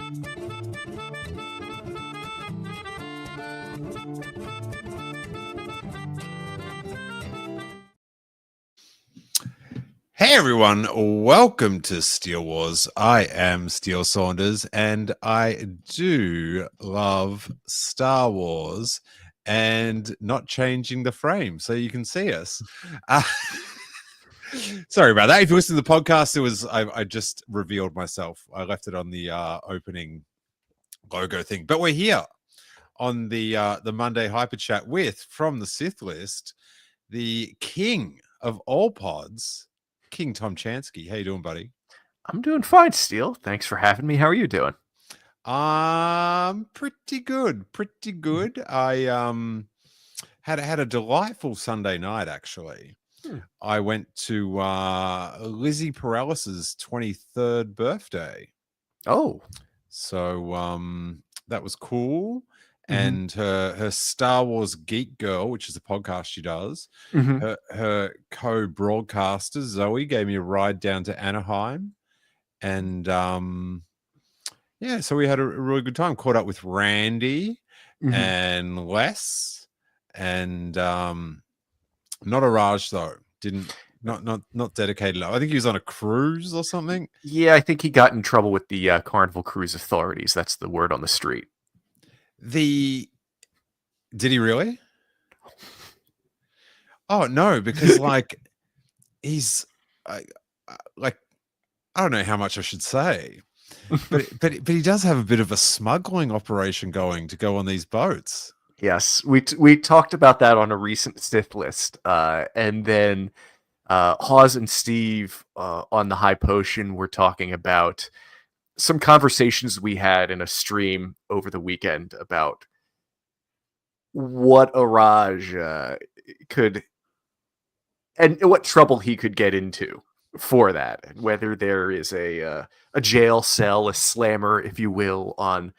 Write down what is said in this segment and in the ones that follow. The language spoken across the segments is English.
Hey everyone, welcome to Steel Wars. I am Steel Saunders and I do love Star Wars and not changing the frame so you can see us. Sorry about that. If you listen to the podcast, I just revealed myself. I left it on the opening logo thing. But we're here on the Monday Hyper Chat with, from the Sith list, the king of all pods, King Tom Chansky. How you doing, buddy? I'm doing fine, Steel. Thanks for having me. How are you doing? Pretty good. Pretty good. I had a delightful Sunday night, actually. I went to Lizzie Peralis's 23rd birthday. Oh. So that was cool. And her Star Wars Geek Girl, which is a podcast she does, her co-broadcaster Zoe gave me a ride down to Anaheim, and so we had a really good time. Caught up with Randy and Les, and not a Raj though. Not dedicated. I think he was on a cruise or something. Yeah, I think he got in trouble with the Carnival Cruise authorities. That's the word on the street. Did he really? Oh no, because he's I don't know how much I should say, but he does have a bit of a smuggling operation going to go on these boats. Yes, we talked about that on a recent Sith list, and then Hawes and Steve on the High Potion were talking about some conversations we had in a stream over the weekend about what Araj could and what trouble he could get into for that, and whether there is a jail cell, a slammer, if you will, on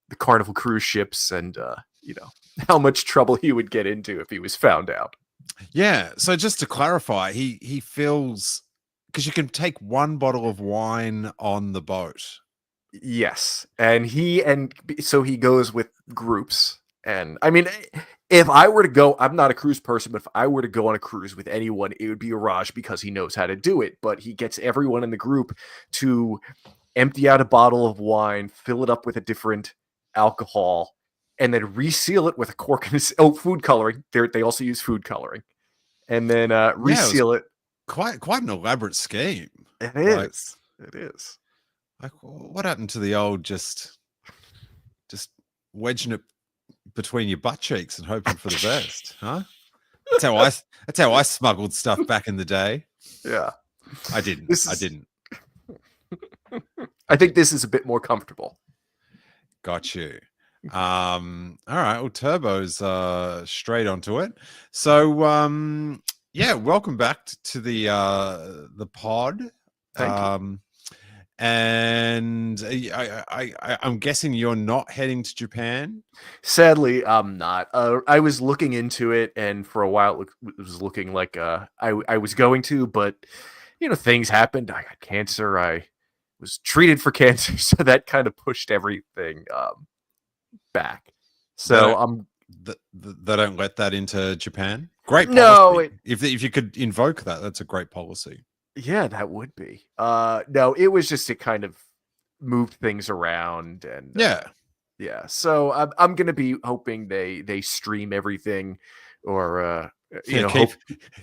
the Carnival cruise ships, and how much trouble he would get into if he was found out. Yeah. So just to clarify, he feels, because you can take one bottle of wine on the boat. Yes, and so he goes with groups. And I mean, if I were to go, I'm not a cruise person, but if I were to go on a cruise with anyone, it would be Araj, because he knows how to do it. But he gets everyone in the group to empty out a bottle of wine, fill it up with a different alcohol, and then reseal it with a cork and food coloring. They also use food coloring, and then reseal it. Quite an elaborate scheme. It is. It is. Like, what happened to the old just wedging it between your butt cheeks and hoping for the best, huh? That's how I smuggled stuff back in the day. Yeah, I didn't. I think this is a bit more comfortable. Got you. All right. Well, Turbo's straight onto it. So, welcome back to the pod. Thank you. And I'm guessing you're not heading to Japan? Sadly, I'm not. I was looking into it, and for a while it was looking like I was going to, but things happened. I got cancer. I was treated for cancer, so that kind of pushed everything back. So they don't let that into Japan. Great policy. No, if you could invoke that, that's a great policy. Yeah, that would be. No, it was just, it kind of moved things around, and yeah. So I'm gonna be hoping they stream everything, or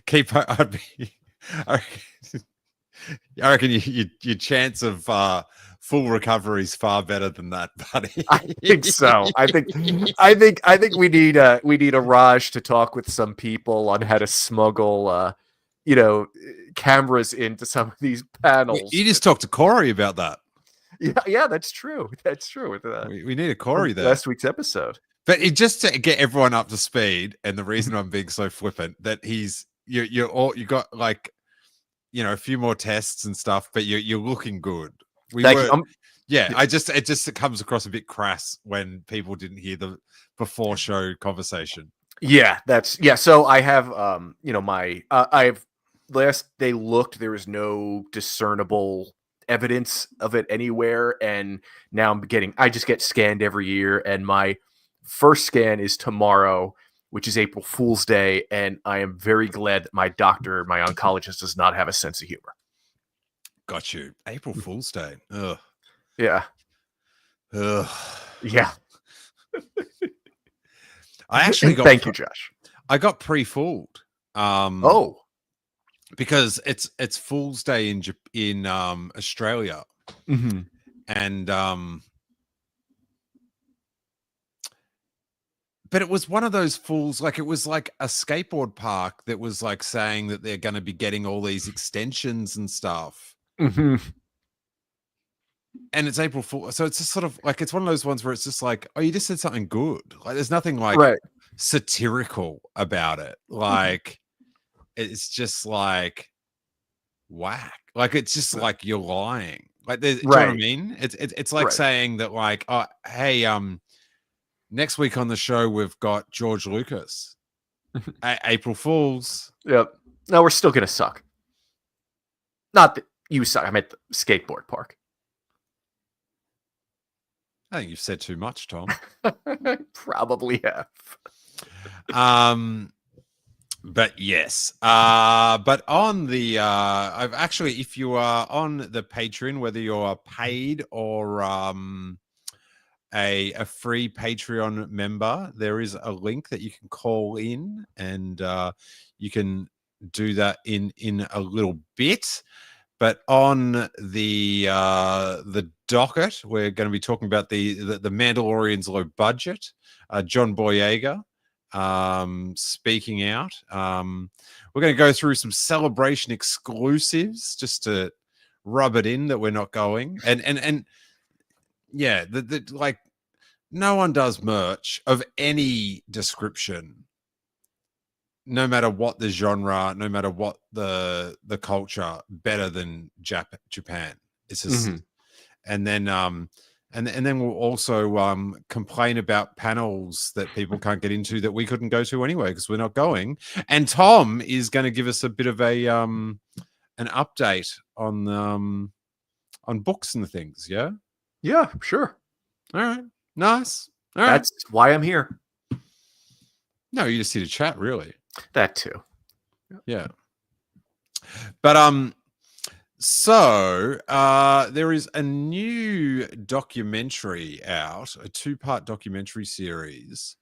keep. I reckon your chance of full recovery is far better than that, buddy. I think so. I think we need a Raj to talk with some people on how to smuggle cameras into some of these panels. You just talked to Corey about that. Yeah, that's true. That's true. We need a Corey there. Last week's episode. But just to get everyone up to speed, and the reason I'm being so flippant, that you got a few more tests and stuff, but you're looking good. It comes across a bit crass when people didn't hear the before show conversation. Yeah, so I have I have last they looked, there was no discernible evidence of it anywhere, and now I just get scanned every year, and my first scan is tomorrow, which is April Fool's Day, and I am very glad that my doctor, my oncologist, does not have a sense of humor. Got you. April Fool's Day. Ugh. Yeah. Ugh. Yeah. I actually got. Thank you, Josh. I got pre-fooled. Because it's Fool's Day in Australia, and but it was one of those fools. Like, it was like a skateboard park that was like saying that they're going to be getting all these extensions and stuff. And it's April Fool, so it's just sort of like, it's one of those ones where it's just like, oh, you just said something good. Like, there's nothing like satirical about it. Like, it's just like whack. Like, it's just like you're lying. Like, do you know what I mean? It's like saying that, like, oh, hey, next week on the show we've got George Lucas. April Fools. Yep. No, we're still gonna suck. Not that you suck. I meant the skateboard park. I think you've said too much, Tom. Probably have. But yes. But on the I've actually, if you are on the Patreon, whether you're paid or a free Patreon member, there is a link that you can call in, and you can do that in a little bit. But on the docket, we're going to be talking about the Mandalorian's low budget. John Boyega speaking out. We're going to go through some Celebration exclusives just to rub it in that we're not going. And yeah, like, no one does merch of any description, no matter what the genre, no matter what the culture, better than Japan. It's just, and then we'll also complain about panels that people can't get into that we couldn't go to anyway because we're not going. And Tom is going to give us a bit of a an update on books and things. Yeah. Yeah, sure. All right. Nice. All right. That's why I'm here. No, you just here to chat, really. That too. Yeah. But so there is a new documentary out, a 2-part documentary series,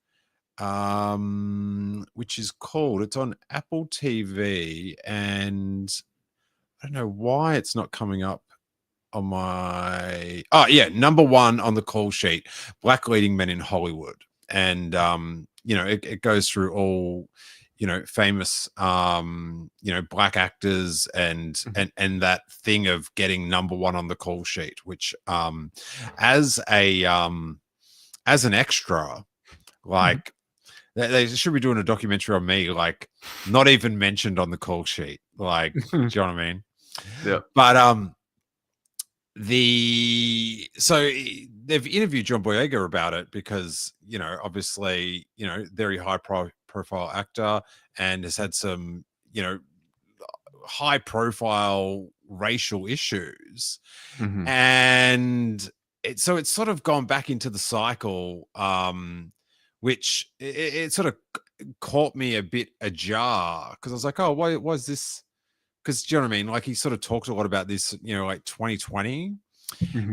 which is called, it's on Apple TV, and I don't know why it's not coming up on my number 1 on the call sheet, Black Leading Men in Hollywood. And it goes through all famous black actors and that thing of getting number 1 on the call sheet, which as an extra, like, they should be doing a documentary on me, like, not even mentioned on the call sheet, like, do you know what I mean? Yeah. But so they've interviewed John Boyega about it because, obviously, very high profile actor, and has had some, high profile racial issues. And it's sort of gone back into the cycle, which it sort of caught me a bit ajar, because I was like, oh, why was this? Because, do you know what I mean? Like, he sort of talked a lot about this, like 2020.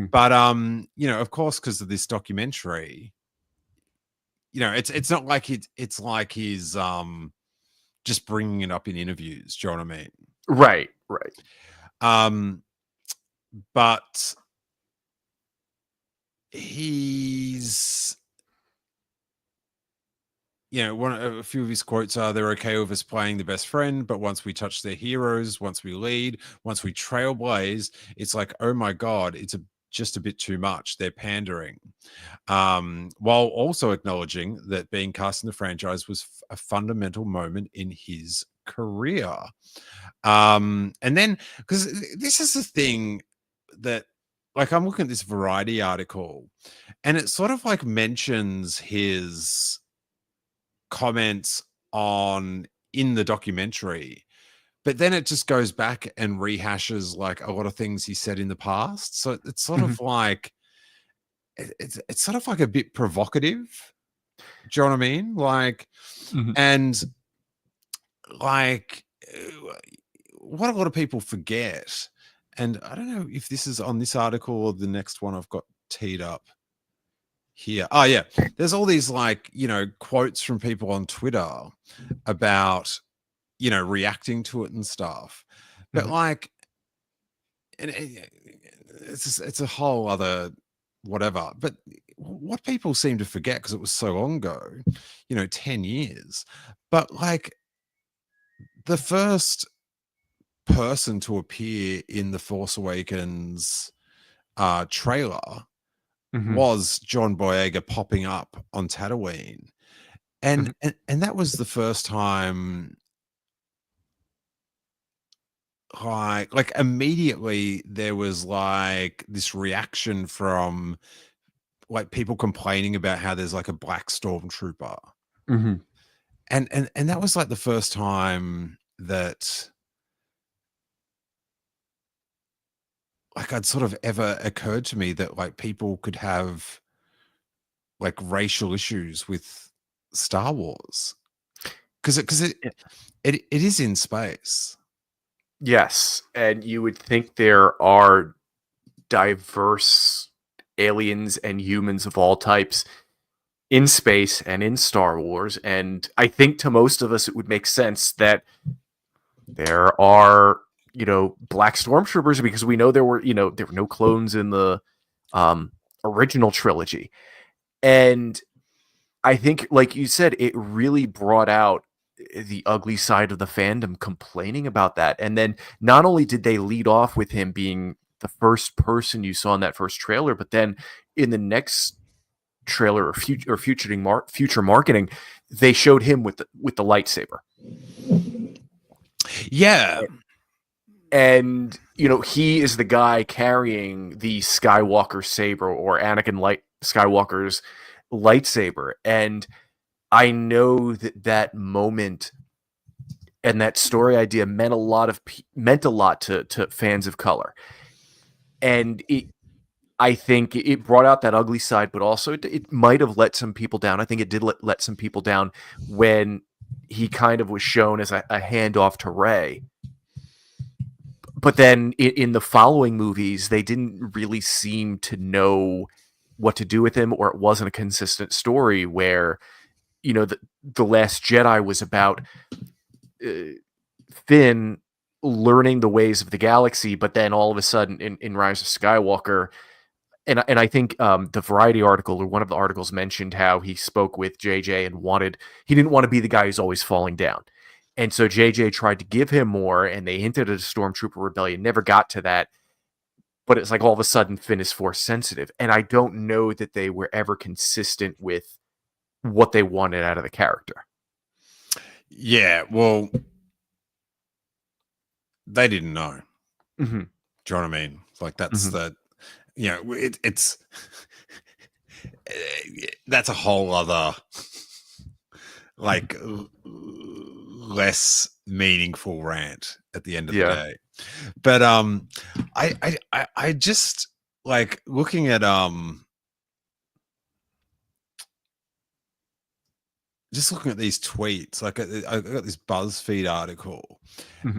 But of course, because of this documentary, it's not like it's like he's just bringing it up in interviews. Do you know what I mean? Right. But he's, a few of his quotes are, they're okay with us playing the best friend, but once we touch their heroes, once we lead, once we trailblaze, it's like, oh my God, it's just a bit too much. They're pandering. While also acknowledging that being cast in the franchise was a fundamental moment in his career. And then, because this is the thing that, like, I'm looking at this Variety article, and it sort of like mentions his comments in the documentary, but then it just goes back and rehashes like a lot of things he said in the past. So it's sort of like it's sort of like a bit provocative. Do you know what I mean? Like, and like what a lot of people forget, and I don't know if this is on this article or the next one I've got teed up here. Oh yeah, there's all these like, you know, quotes from people on Twitter about, you know, reacting to it and stuff, but like, and it's a whole other whatever. But what people seem to forget, because it was so long ago, you know, 10 years, but like the first person to appear in the Force Awakens trailer was John Boyega popping up on Tatooine, and that was the first time. Like immediately there was like this reaction from like people complaining about how there's like a black stormtrooper, and that was like the first time that like I'd sort of ever occurred to me that like people could have like racial issues with Star Wars, because it is in space. Yes, and you would think there are diverse aliens and humans of all types in space and in Star Wars, and I think to most of us it would make sense that there are, you know, black stormtroopers, because we know there were no clones in the original trilogy. And I think, like you said, it really brought out the ugly side of the fandom complaining about that. And then not only did they lead off with him being the first person you saw in that first trailer, but then in the next trailer or future marketing, they showed him with the lightsaber. Yeah. And, you know, he is the guy carrying the Skywalker saber, or Anakin Skywalker's lightsaber. And I know that moment and that story idea meant a lot to fans of color. And I think it brought out that ugly side, but also it might have let some people down. I think it did let some people down when he kind of was shown as a handoff to Rey. But then in the following movies, they didn't really seem to know what to do with him, or it wasn't a consistent story where, you know, the Last Jedi was about Finn learning the ways of the galaxy, but then all of a sudden in Rise of Skywalker, and I think the Variety article, or one of the articles, mentioned how he spoke with JJ and he didn't want to be the guy who's always falling down. And so JJ tried to give him more, and they hinted at a Stormtrooper rebellion, never got to that. But it's like all of a sudden Finn is Force sensitive. And I don't know that they were ever consistent with what they wanted out of the character. Yeah, well, they didn't know. Do you know what I mean? Like that's the, you know, it's that's a whole other like less meaningful rant at the end of the day. But I just like looking at just looking at these tweets, like I got this BuzzFeed article,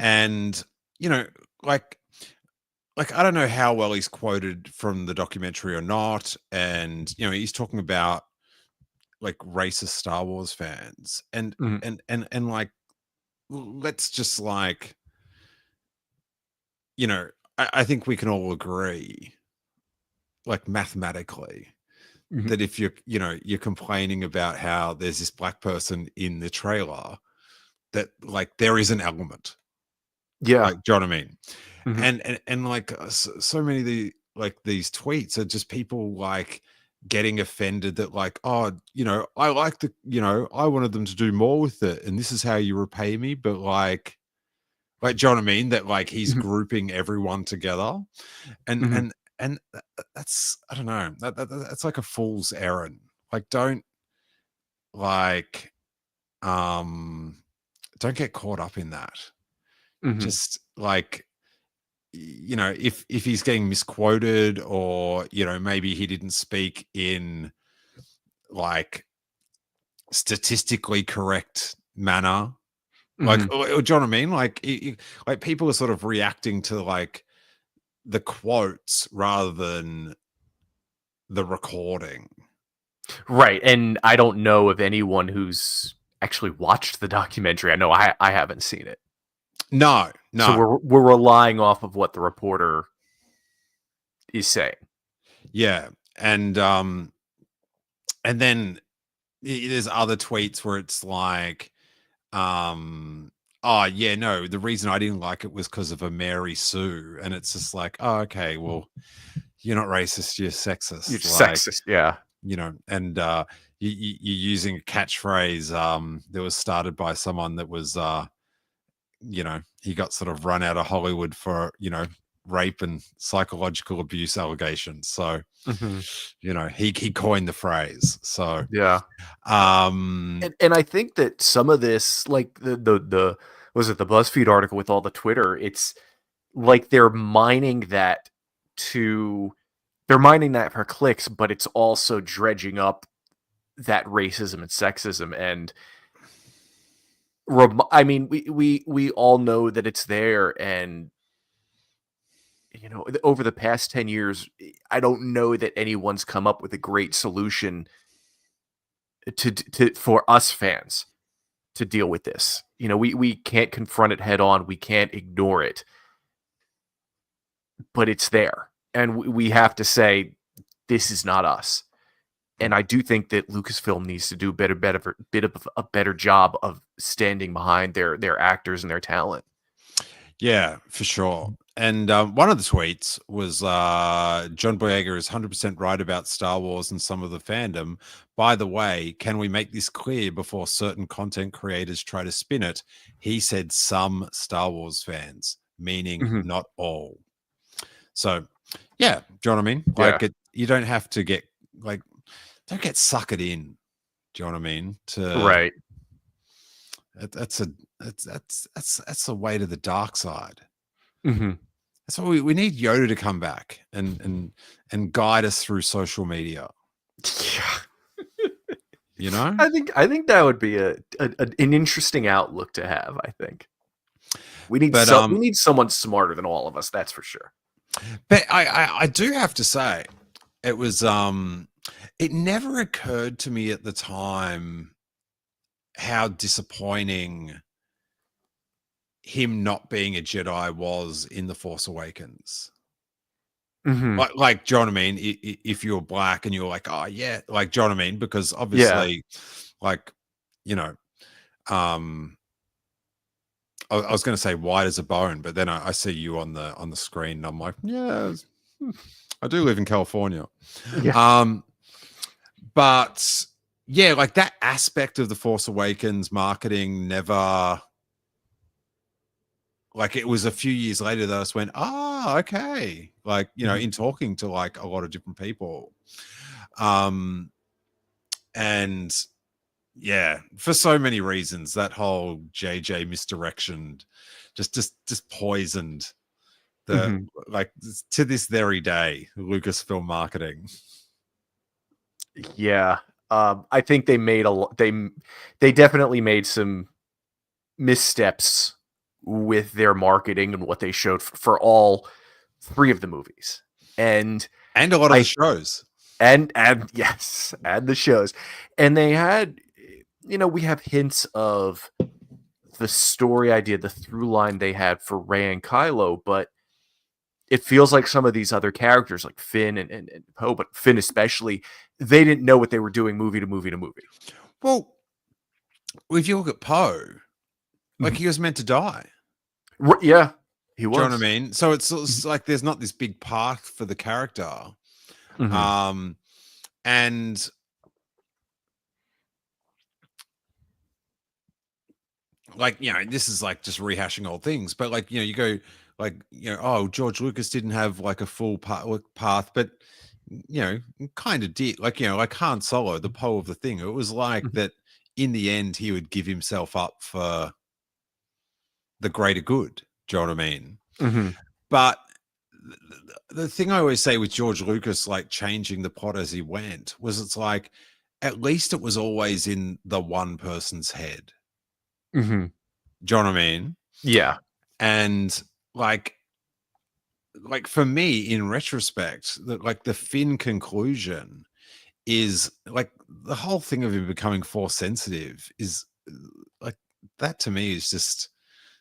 and you know, like I don't know how well he's quoted from the documentary or not, and you know, he's talking about like racist Star Wars fans, and like, let's just like, you know, I think we can all agree, like mathematically, that if you're complaining about how there's this black person in the trailer, that like there is an element, like, do you know what I mean? And like so many of the like these tweets are just people like getting offended that like, oh, you know, I like the, you know, I wanted them to do more with it, and this is how you repay me, but like do you know what I mean? That like he's grouping everyone together, and that's, I don't know, that's like a fool's errand. Like don't like don't get caught up in that. just like, you know, if he's getting misquoted, or, you know, maybe he didn't speak in like statistically correct manner, like, do you know what I mean? Like, like people are sort of reacting to like the quotes rather than the recording. Right. And I don't know of anyone who's actually watched the documentary. I know I haven't seen it. No. So we're relying off of what the reporter is saying. Yeah. And then there's other tweets where it's like, oh yeah, no, the reason I didn't like it was because of a Mary Sue. And it's just like, oh, okay, well, you're not racist, you're sexist. You're like, sexist, yeah. You know, and you're using a catchphrase that was started by someone that was, you know, he got sort of run out of Hollywood for, you know, rape and psychological abuse allegations. So, you know, he coined the phrase. So, yeah. And I think that some of this, like the was it the BuzzFeed article with all the Twitter, it's like they're mining that for clicks, but it's also dredging up that racism and sexism. And I mean, we all know that it's there. And, you know, over the past 10 years, I don't know that anyone's come up with a great solution to for us fans to deal with this. You know, we can't confront it head on. We can't ignore it, but it's there. And we have to say, this is not us. And I do think that Lucasfilm needs to do a better job of standing behind their actors and their talent. Yeah, for sure. And one of the tweets was John Boyega is 100% right about Star Wars and some of the fandom. By the way, can we make this clear before certain content creators try to spin it? He said some Star Wars fans, meaning not all. So, yeah, do you know what I mean? Like, you don't have to get, like, don't get suckered in. Do you know what I mean? Right. That's a way to the dark side. That's why we need Yoda to come back and guide us through social media. Yeah. You know, I think that would be an interesting outlook to have. I think we need we need someone smarter than all of us. That's for sure. But I do have to say, it was it never occurred to me at the time how disappointing him not being a Jedi was in The Force Awakens. Like, do you know what I mean? If you're black and you're like, oh yeah, like, do you know what I mean? Because obviously, like, you know, I was going to say white as a bone, but then I see you on the screen, and I'm like, yeah, I do live in California. But yeah, like that aspect of The Force Awakens marketing never, like, it was a few years later that I just went, okay. Like, you know, in talking to like a lot of different people. And yeah, for so many reasons, that whole JJ misdirection just poisoned the, like, to this very day, Lucasfilm marketing. Yeah. I think they made they definitely made some missteps with their marketing and what they showed for all three of the movies. And a lot of the shows. And yes, and the shows. And they had, you know, we have hints of the story idea, the through line they had for Rey and Kylo, but it feels like some of these other characters, like Finn and Poe, but Finn especially, they didn't know what they were doing movie to movie to movie. Well, if you look at Poe, like, he was meant to die. Yeah, he was. Do you know what I mean? So it's like there's not this big path for the character. And like, you know, this is like just rehashing old things, but like, you know, you go like, you know, oh, George Lucas didn't have like a full path, but, you know, kind of did. Like, you know, like Han Solo, the Poe of the thing, it was like that in the end he would give himself up for the greater good. Do you know what I mean? Mm-hmm. But the thing I always say with George Lucas, like changing the plot as he went, was it's like at least it was always in the one person's head. Mm-hmm. Do you know what I mean? Yeah. And like for me, in retrospect, like the Finn conclusion is like the whole thing of him becoming force sensitive is like that to me is just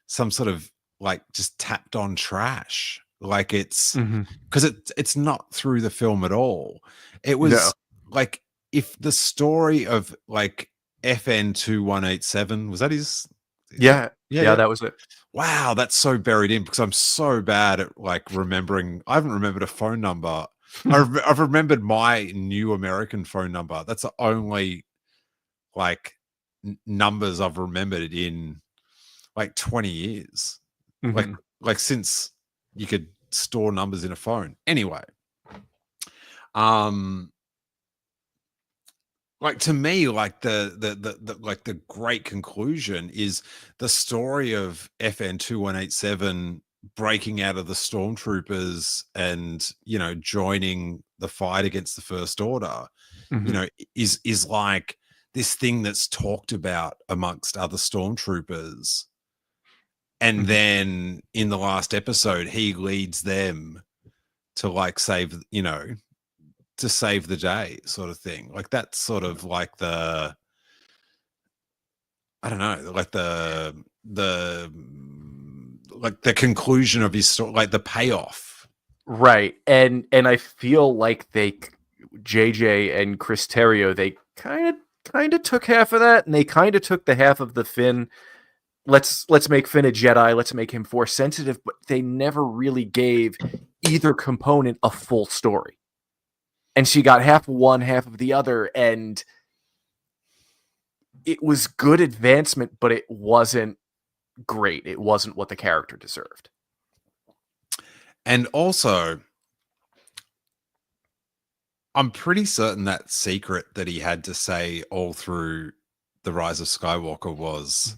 some sort of like just tapped on trash. Like it's Mm-hmm. because it's not through the film at all. It No. was like if the story of like FN2187 was that his Yeah. yeah, Yeah, yeah. that was it. Wow, that's so buried in because I'm so bad at like remembering. I haven't remembered a phone number. I've remembered my new American phone number. That's the only like numbers I've remembered in like 20 years. Like Mm-hmm. like since you could store numbers in a phone. Anyway, um like to me like the like the great conclusion is the story of FN2187 breaking out of the stormtroopers and joining the fight against the First Order, Mm-hmm. is like this thing that's talked about amongst other stormtroopers, and Mm-hmm. then in the last episode he leads them to like to save the day sort of thing. Like that's sort of like the I don't know, like like the conclusion of his story, like the payoff. Right. And I feel like JJ and Chris Terrio, they kind of took half of that, and they kind of took the half of the Finn. Let's make Finn a Jedi, let's make him force sensitive, but they never really gave either component a full story. And she got half of one, half of the other, and it was good advancement, but it wasn't great. It wasn't what the character deserved. And also, I'm pretty certain that secret that he had to say all through The Rise of Skywalker was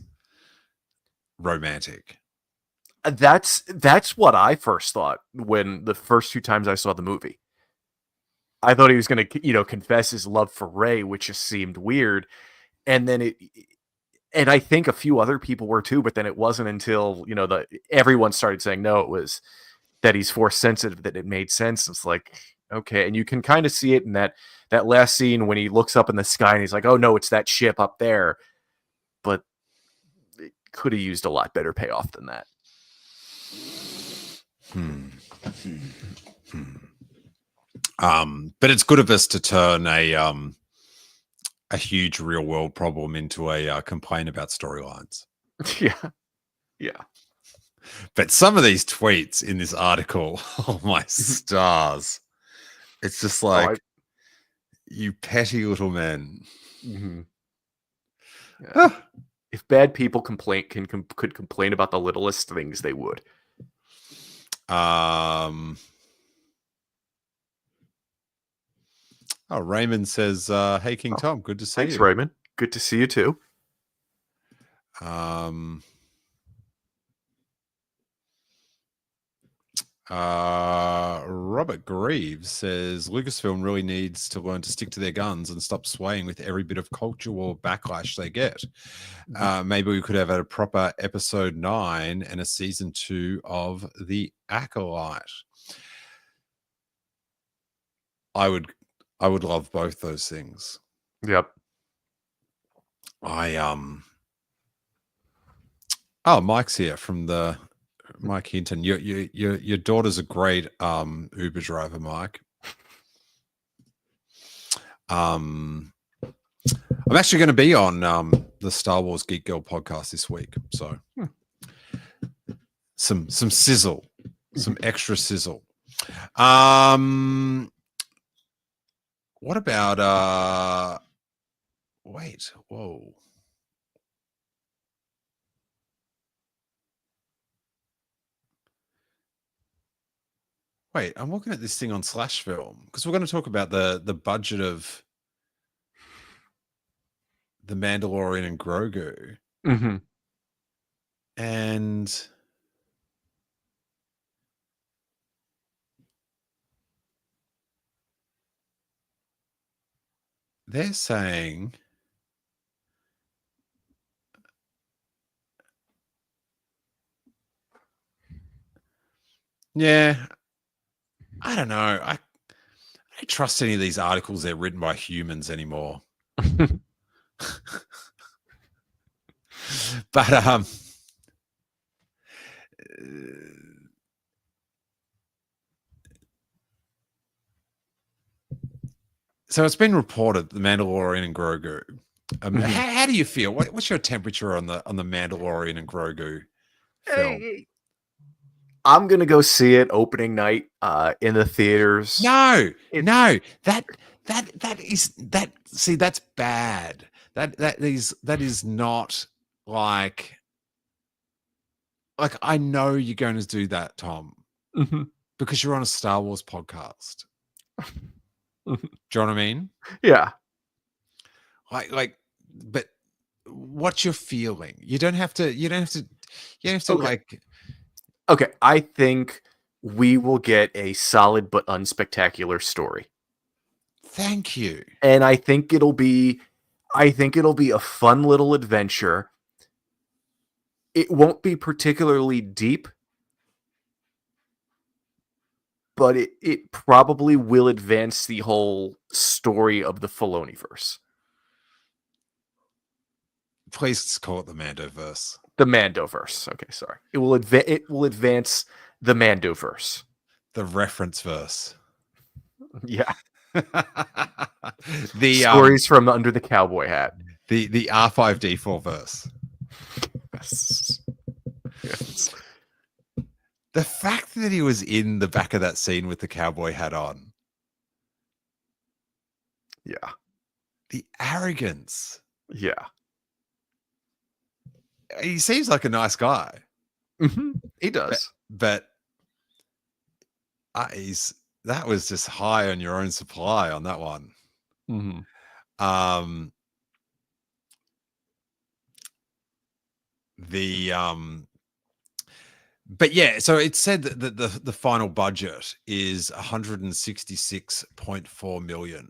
romantic. That's what I first thought when the first two times I saw the movie. I thought he was going to, confess his love for Rey, which just seemed weird. And then and I think a few other people were too, but then it wasn't until, everyone started saying, no, it was that he's force sensitive that it made sense. It's like, okay. And you can kind of see it in that last scene when he looks up in the sky and he's like, oh no, it's that ship up there. But it could have used a lot better payoff than that. But it's good of us to turn a huge real world problem into a complaint about storylines. Yeah. But some of these tweets in this article, oh my stars! It's just like you petty little men. Mm-hmm. Yeah. If bad people could complain about the littlest things, they would. Oh, Raymond says, "Hey, King Tom, good to see you." Thanks, Raymond. Good to see you too. Robert Greaves says Lucasfilm really needs to learn to stick to their guns and stop swaying with every bit of cultural backlash they get. Maybe we could have had a proper episode 9 and a season 2 of The Acolyte. I would love both those things. Yep. Oh, Mike's here from the Mike Hinton. Your daughter's a great Uber driver, Mike. I'm actually going to be on the Star Wars Geek Girl podcast this week, so some sizzle, some extra sizzle. What about wait, whoa. Wait, I'm looking at this thing on Slash Film because we're going to talk about the budget of the Mandalorian and Grogu. Mm-hmm. And they're saying yeah, I don't know. I don't trust any of these articles they're written by humans anymore. But so it's been reported the Mandalorian and Grogu. How do you feel? What's your temperature on the Mandalorian and Grogu film? I'm gonna go see it opening night in the theaters. No, that is that. See, that's bad. That is not like I know you're going to do that, Tom, because you're on a Star Wars podcast. Do you know what I mean? Yeah. But what's your feeling? You don't have to Okay. like. Okay, I think we will get a solid but unspectacular story. Thank you. And I think it'll be a fun little adventure. It won't be particularly deep, but it probably will advance the whole story of the Filoniverse. Please call it the Mandoverse. The Mandoverse. Okay, sorry. It will advance the Mandoverse. The reference verse. Yeah. The stories from under the cowboy hat. The R5D4 verse. Yes. The fact that he was in the back of that scene with the cowboy hat on. Yeah. The arrogance. Yeah. He seems like a nice guy. He does. But that was just high on your own supply on that one. But yeah, so it said that the final budget is 166.4 million.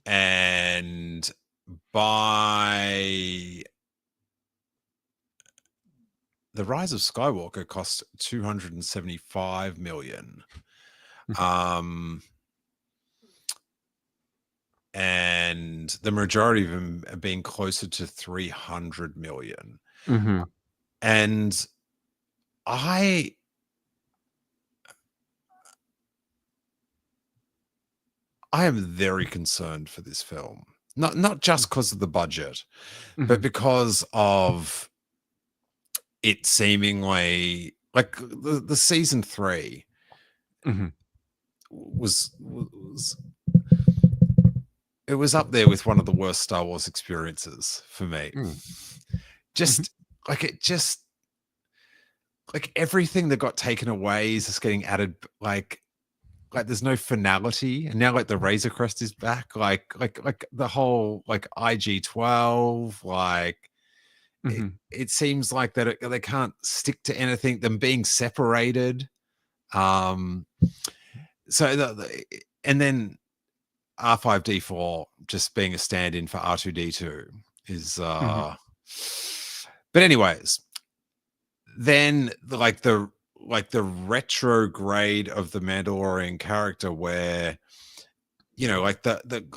And by The Rise of Skywalker cost 275 million. And the majority of them have been closer to 300 million. And I am very concerned for this film. Not just because of the budget, but because of it seemingly like the season 3 was it was up there with one of the worst Star Wars experiences for me. Just like everything that got taken away is just getting added. Like there's no finality, and now like the Razor Crest is back. Like the whole like IG-12. Like it seems like that they can't stick to anything. Them being separated. And then R5D4 just being a stand-in for R2D2 is but anyways, then the retrograde of the Mandalorian character, where like the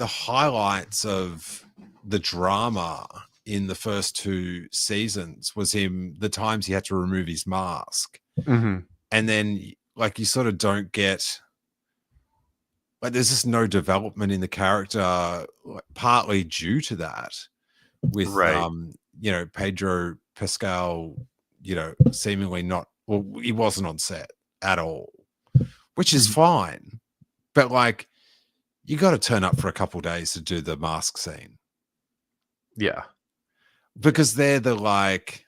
highlights of the drama in the first 2 seasons was the times he had to remove his mask, and then like you sort of don't get. Like there's just no development in the character, partly due to that, with Pedro Pascal, seemingly not. Well, he wasn't on set at all, which is fine, but like you got to turn up for a couple of days to do the mask scene. Yeah, because they're the like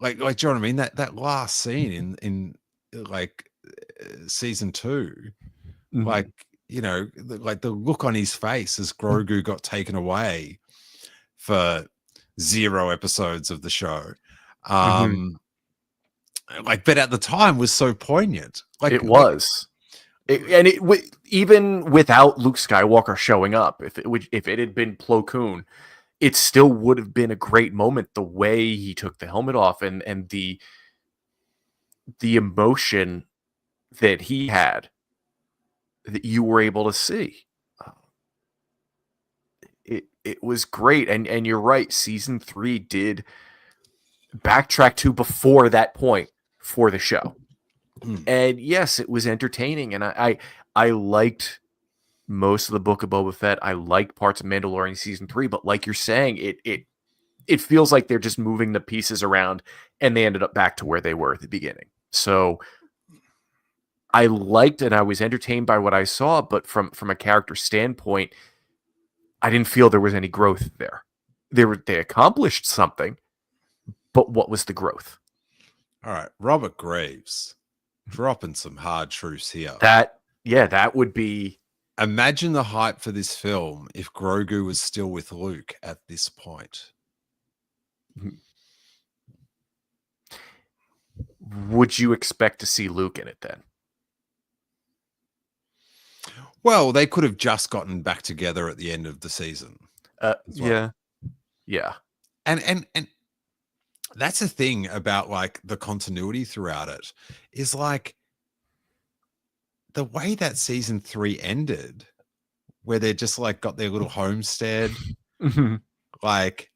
do you know what I mean? That last scene in like season 2, like like the look on his face as Grogu got taken away for 0 episodes of the show, like, but at the time was so poignant. Like It was. Even without Luke Skywalker showing up, if it had been Plo Koon, it still would have been a great moment. The way he took the helmet off and the emotion that he had, that you were able to see, it was great. And you're right, season 3 did backtrack to before that point for the show. And yes, it was entertaining, and I liked most of the Book of Boba Fett. I liked parts of Mandalorian season 3, but like you're saying, it feels like they're just moving the pieces around, and they ended up back to where they were at the beginning. So I liked and I was entertained by what I saw, but from a character standpoint, I didn't feel there was any growth there. They accomplished something, but what was the growth? All right, Robert Graves dropping some hard truths here. That would be. Imagine the hype for this film if Grogu was still with Luke at this point. Would you expect to see Luke in it then? Well, they could have just gotten back together at the end of the season. Yeah. And that's the thing about like the continuity throughout it is like the way that season 3 ended, where they just like got their little homestead, like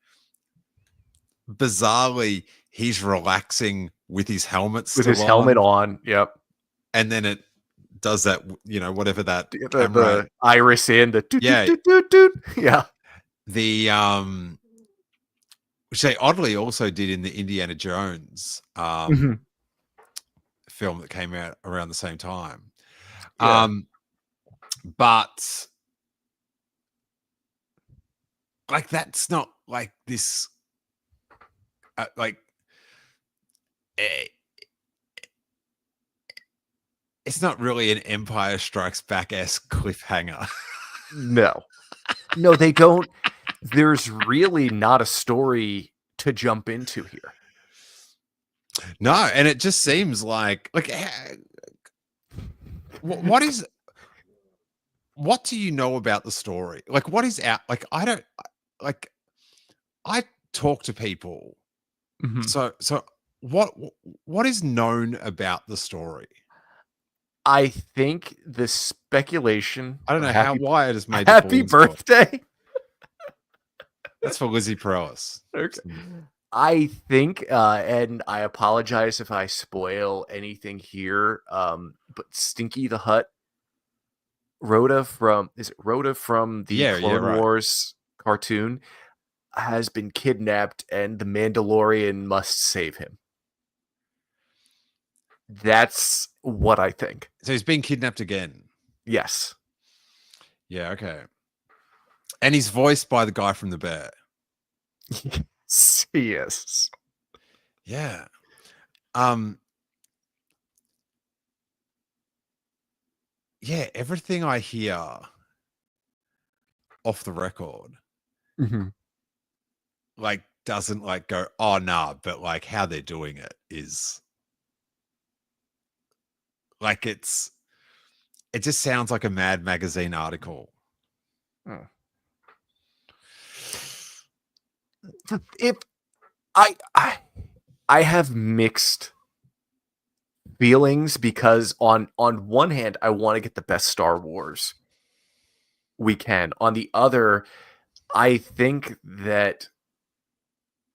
bizarrely he's relaxing with his helmet still with his helmet on. Yep. And then it does that, whatever that the iris in the yeah. Yeah. The which they oddly also did in the Indiana Jones film that came out around the same time. Yeah. But like that's not like this it's not really an Empire Strikes Back-esque cliffhanger. No, they don't. There's really not a story to jump into here. No, and it just seems like what do you know about the story? Like, what is out? Like, I talk to people. So what is known about the story? I think the speculation. I don't know why it has made happy birthday. That's for Lizzie Perellis. Okay. I think, and I apologize if I spoil anything here, but Stinky the Hutt, Rhoda from the Clone Wars cartoon, has been kidnapped, and the Mandalorian must save him. That's what I think. So he's been kidnapped again. Yes. Yeah. Okay. And he's voiced by the guy from The Bear. Yes. Yeah. Yeah, everything I hear off the record like doesn't like go, oh nah, but like how they're doing it is like it just sounds like a Mad Magazine article. If I have mixed feelings, because on one hand I want to get the best Star Wars we can. On the other, I think that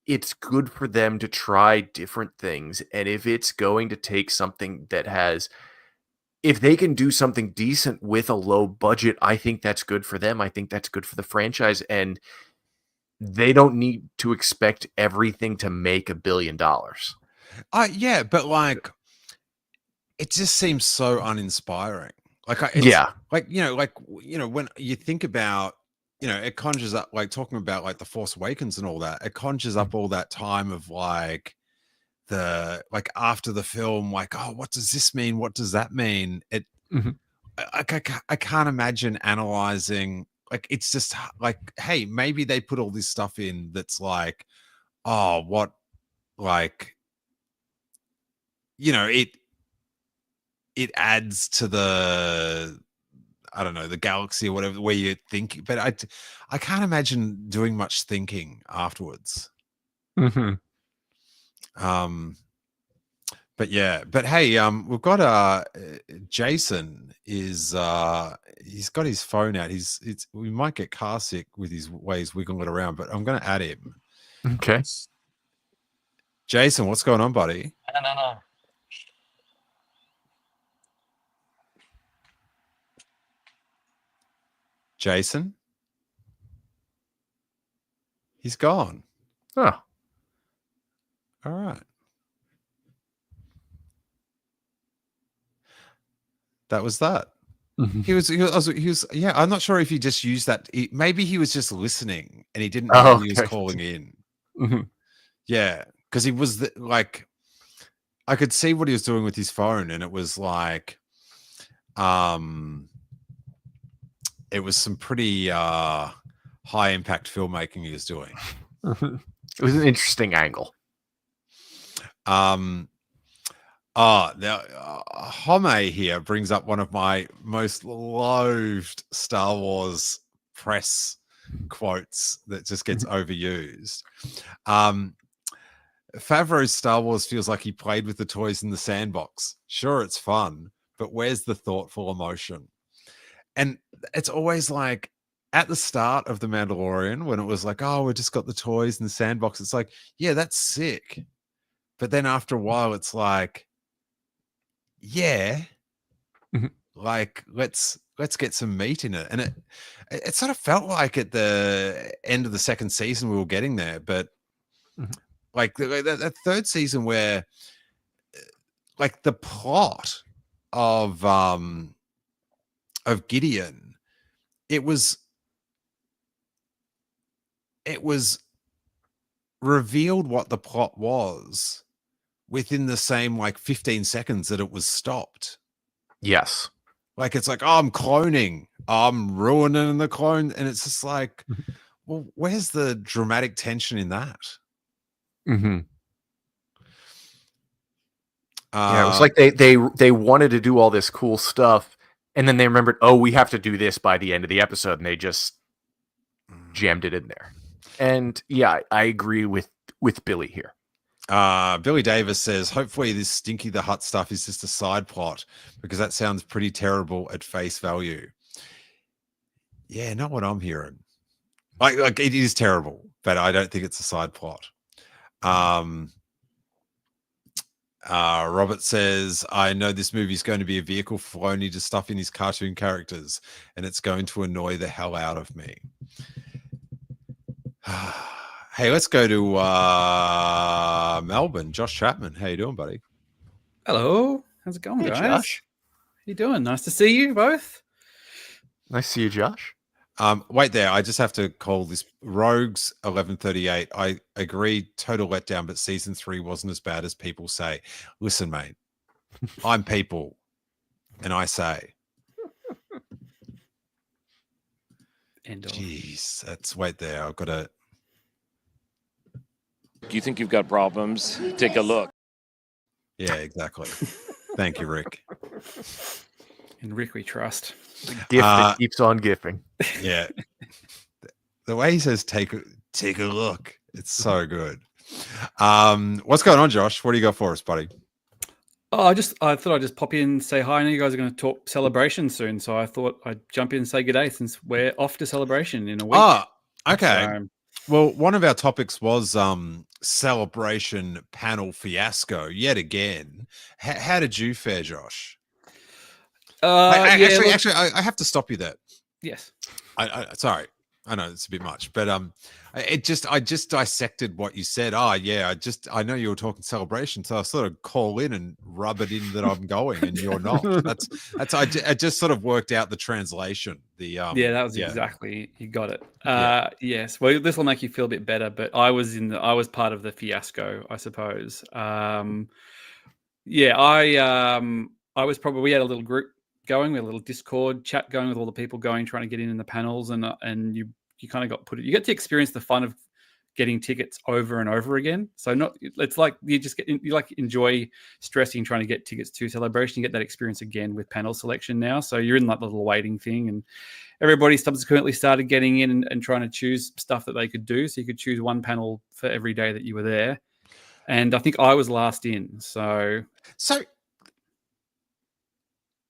it's good for them to try different things, and if it's going to take something that has, if they can do something decent with a low budget, I think that's good for them. I think that's good for the franchise, and they don't need to expect everything to make $1 billion. Yeah, but like it just seems so uninspiring. Like when you think about, it conjures up, like talking about like The Force Awakens and all that, it conjures up all that time of like after the film, like, oh, what does this mean? What does that mean? I can't imagine analyzing. Like, it's just like, hey, maybe they put all this stuff in that's like, oh, what, like, it adds to the, I don't know, the galaxy or whatever, where you think, but I can't imagine doing much thinking afterwards. Mm-hmm. But yeah, but hey, we've got Jason is he's got his phone out. We might get car sick with his ways wiggling it around, but I'm going to add him. Okay. Jason, what's going on, buddy? No. Jason, he's gone. Oh, All right. That was that. mm-hmm. He was. Yeah, I'm not sure if he just used that. Maybe he was just listening and he didn't know he was calling in. Mm-hmm. Yeah, because he was like, I could see what he was doing with his phone, and it was like, it was some pretty high impact filmmaking he was doing. Mm-hmm. It was an interesting angle. Now Home here brings up one of my most loathed Star Wars press quotes that just gets overused. Favreau's Star Wars feels like he played with the toys in the sandbox. Sure, it's fun, but where's the thoughtful emotion? And it's always like at the start of The Mandalorian, when it was like, oh, we just got the toys in the sandbox. It's like, yeah, that's sick. But then after a while, it's like, yeah, like let's get some meat in it. And it sort of felt like at the end of the second season we were getting there, but like that third season where like the plot of Gideon, it was revealed what the plot was within the same like 15 seconds that it was stopped. Yes. Like it's like, oh, I'm cloning, I'm ruining the clone, and it's just like, well, where's the dramatic tension in that? Mm-hmm. Yeah, it was like they wanted to do all this cool stuff, and then they remembered, oh, we have to do this by the end of the episode, and they just jammed it in there. And yeah, I agree with Billy here. Billy Davis says, hopefully this Stinky the Hut stuff is just a side plot, because that sounds pretty terrible at face value. Yeah, not what I'm hearing. Like it is terrible, but I don't think it's a side plot. Robert says, I know this movie is going to be a vehicle for Filoni to stuff in his cartoon characters, and it's going to annoy the hell out of me. Hey, let's go to Melbourne. Josh Chapman, how you doing, buddy? Hello. How's it going, Hey, guys? Josh. How you doing? Nice to see you both. Nice to see you, Josh. Wait there. I just have to call this Rogues 1138. I agree, total letdown, but season 3 wasn't as bad as people say. Listen, mate, I'm people, and I say, jeez, wait there. I've got to. Do you think you've got problems? Take a look. Yeah, exactly. Thank you, Rick. In Rick we trust. Gift that keeps on gifting. Yeah. The way he says take a look, it's so good. What's going on, Josh? What do you got for us, buddy? Oh, I thought I'd just pop in and say hi. I know you guys are going to talk Celebration soon, so I thought I'd jump in and say good day since we're off to Celebration in a week. Oh, okay. Well, one of our topics was Celebration panel fiasco yet again. How did you fare, Josh? Actually, I have to stop you there. Yes. Sorry. I know it's a bit much, but I just dissected what you said. Oh yeah, I know you were talking Celebration, so I sort of call in and rub it in that I'm going and you're not. I just sort of worked out the translation. That was exactly, you got it. Yes. Well, this will make you feel a bit better, but I was part of the fiasco, I suppose. We had a little group going, we had a little Discord chat going with all the people trying to get in the panels, and you kind of you get to experience the fun of getting tickets over and over again. So it's like you enjoy stressing trying to get tickets to Celebration. You get that experience again with panel selection now. So you're in like the little waiting thing, and everybody subsequently started getting in and trying to choose stuff that they could do. So you could choose one panel for every day that you were there. And I think I was last in. So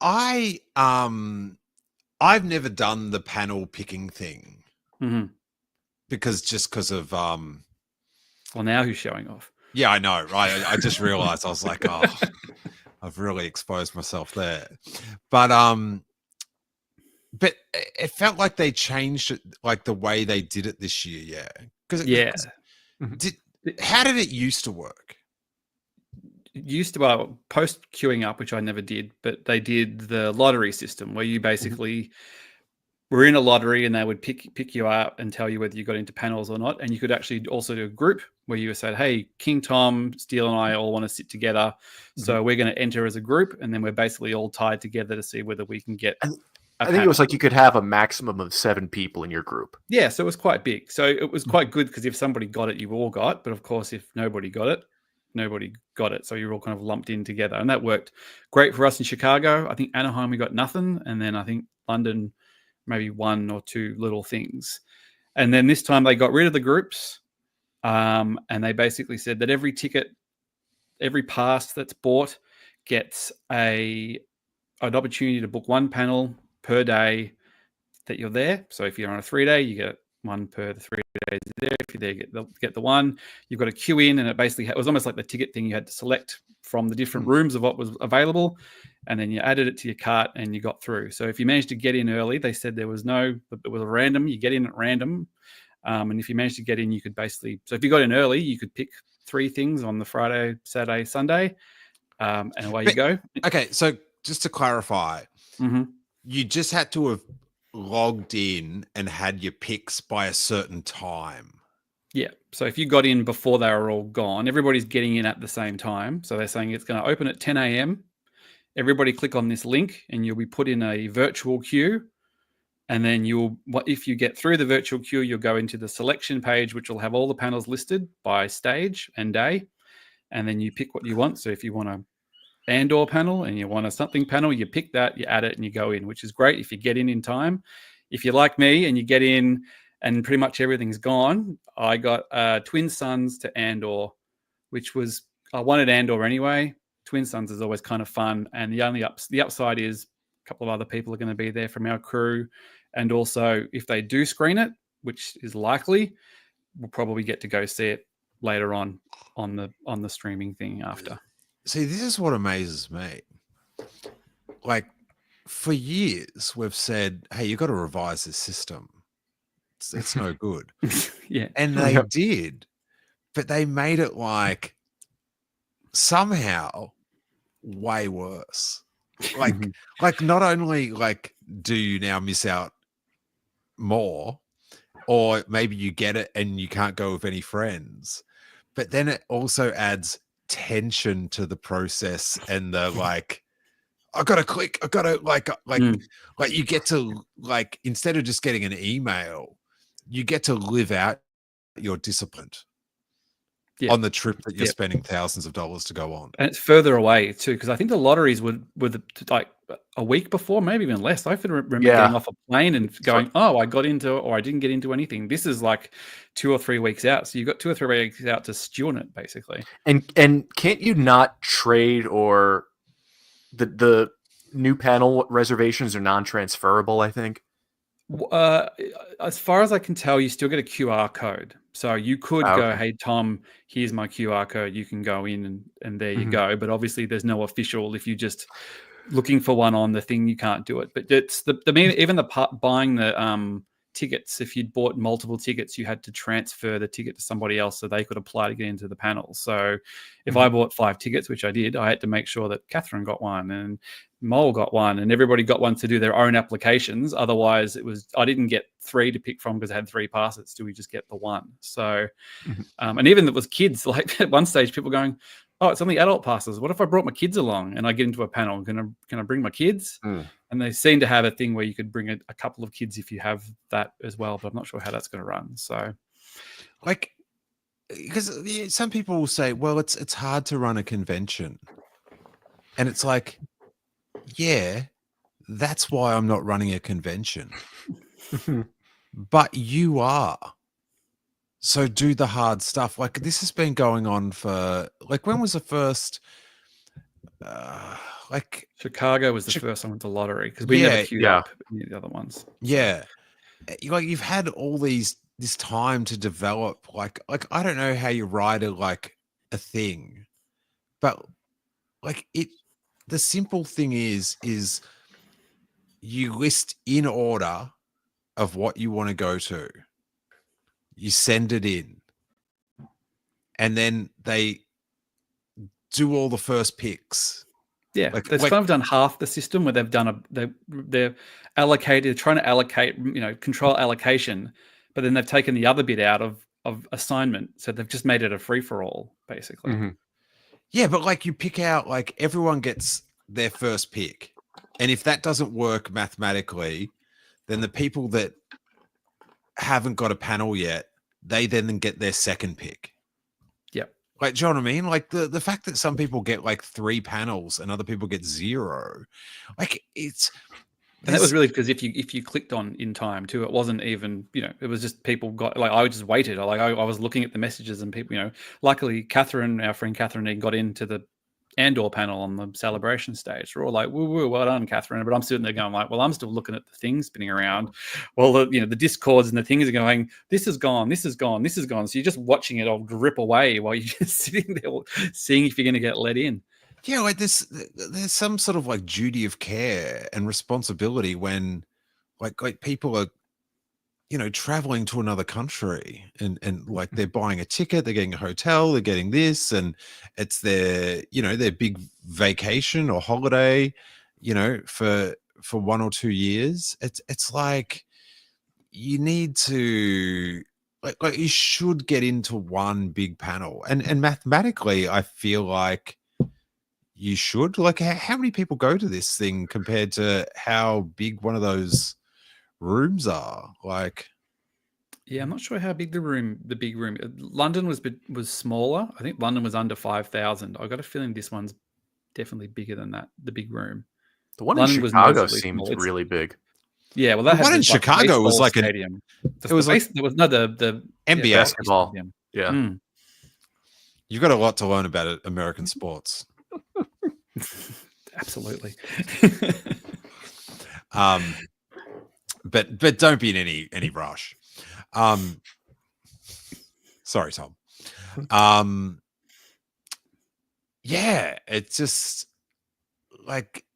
I've never done the panel picking thing because of well, now who's showing off? Yeah, I know, right? I just realized I was like, oh, I've really exposed myself there. But it felt like they changed it, like the way they did it this year. How did it used to work? Used to post queuing up, which I never did, but they did the lottery system where you basically were in a lottery and they would pick you up and tell you whether you got into panels or not. And you could actually also do a group where you said, hey, King Tom, Steele and I all want to sit together. So we're going to enter as a group, and then we're basically all tied together to see whether we can get I think it was like you could have a maximum of 7 people in your group. Yeah, so it was quite big. So it was quite good because if somebody got it, you all got. But of course, if nobody got it, nobody got it. So you're all kind of lumped in together. And that worked great for us in Chicago. I think Anaheim, we got nothing. And then I think London, maybe 1 or 2 little things. And then this time they got rid of the groups. And they basically said that every ticket, every pass that's bought gets an opportunity to book 1 panel per day that you're there. So if you're on a 3-day, you get 1 per the 3 days there. If you're there, get the 1. You've got to queue in, and it basically it was almost like the ticket thing. You had to select from the different rooms of what was available, and then you added it to your cart and you got through. So if you managed to get in early, they said it was a random. You get in at random, and if you managed to get in, you could basically. So if you got in early, you could pick 3 things on the Friday, Saturday, Sunday, and away you go. Okay, so just to clarify, you just had to have logged in and had your picks by a certain time. Yeah. So if you got in before they were all gone, everybody's getting in at the same time. So they're saying it's going to open at 10 a.m. Everybody click on this link and you'll be put in a virtual queue. And then if you get through the virtual queue, you'll go into the selection page, which will have all the panels listed by stage and day. And then you pick what you want. So if you want a Andor panel and you want a something panel, you pick that, you add it, and you go in, which is great if you get in time. If you're like me and you get in and pretty much everything's gone, I got Twin Suns to Andor, which was, I wanted Andor anyway. Twin Suns is always kind of fun. And the upside is a couple of other people are going to be there from our crew. And also if they do screen it, which is likely, we'll probably get to go see it later on the streaming thing after. See, this is what amazes me. Like, for years, we've said, hey, you got to revise this system. It's no good. Yeah. And they did. But they made it like somehow way worse. Like not only like do you now miss out more, or maybe you get it and you can't go with any friends, but then it also adds tension to the process and the like I gotta click, I gotta like you get to like instead of just getting an email, you get to live out your discipline on the trip that you're spending thousands of dollars to go on. And it's further away too, because I think the lotteries were like a week before, maybe even less. I can remember getting off a plane and going, oh, I got into or I didn't get into anything. This is like 2 or 3 weeks out. So you've got 2 or 3 weeks out to stew on it, basically. And can't you not trade, or the new panel reservations are non-transferable, I think? As far as I can tell, you still get a QR code. So you could go, hey, Tom, here's my QR code. You can go in and there you go. But obviously there's no official. If you just looking for one on the thing, you can't do it. But it's even the part buying the tickets. If you'd bought multiple tickets, you had to transfer the ticket to somebody else so they could apply to get into the panel. So if I bought 5 tickets, which I did, I had to make sure that Catherine got one and Mole got one and everybody got one to do their own applications. Otherwise I didn't get 3 to pick from because I had 3 passes. Do we just get the 1? So, and even it was kids, like at one stage people going, oh, it's only adult passes. What if I brought my kids along and I get into a panel? Can I bring my kids? And they seem to have a thing where you could bring a couple of kids if you have that as well, but I'm not sure how that's going to run. So, like, because some people will say, well, it's hard to run a convention. And it's like, yeah, that's why I'm not running a convention. But you are. So do the hard stuff. Like, this has been going on for, like, when was the first, like, Chicago was the first one with the lottery because we never queued up any of the other ones. Yeah. Like, you've had all this time to develop, like I don't know how you write like a thing, but like the simple thing is you list in order of what you want to go to. You send it in. And then they do all the first picks. Yeah, they've kind of done half the system where they've done they're allocated, trying to allocate, control allocation, but then they've taken the other bit out of assignment. So they've just made it a free for all, basically. Mm-hmm. Yeah, but like you pick out, like everyone gets their first pick. And if that doesn't work mathematically, then the people that haven't got a panel yet, they then get their second pick. Yep. Like, do you know what I mean? Like the fact that some people get like 3 panels and other people get 0, like it's. And that was really because if you clicked on in time too, it wasn't even, it was just people got, like, I just waited. I was looking at the messages and people, luckily our friend Catherine got into the Andor panel on the celebration stage. We're all like, woo, well done, Catherine. But I'm sitting there going like, well, I'm still looking at the things spinning around. Well, the discords and the things are going, this is gone, this is gone, this is gone. So you're just watching it all drip away while you're just sitting there seeing if you're going to get let in. Yeah, like there's some sort of like duty of care and responsibility when like people are, traveling to another country and like they're buying a ticket, they're getting a hotel, they're getting this, and it's their, their big vacation or holiday, for 1 or 2 years. It's like you need to like you should get into one big panel, and mathematically I feel like you should. Like, how many people go to this thing compared to how big one of those rooms are? Like, yeah, I'm not sure how big the big room. London was smaller. I think London was under 5,000. I got a feeling this one's definitely bigger than that. The big room. The one London in Chicago seems really big. Yeah, well, that the one in Chicago was like stadium. It was like the NBA basketball. Yeah, you've got a lot to learn about American sports. Absolutely. But don't be in any rush. Sorry, Tom. Yeah, it's just like,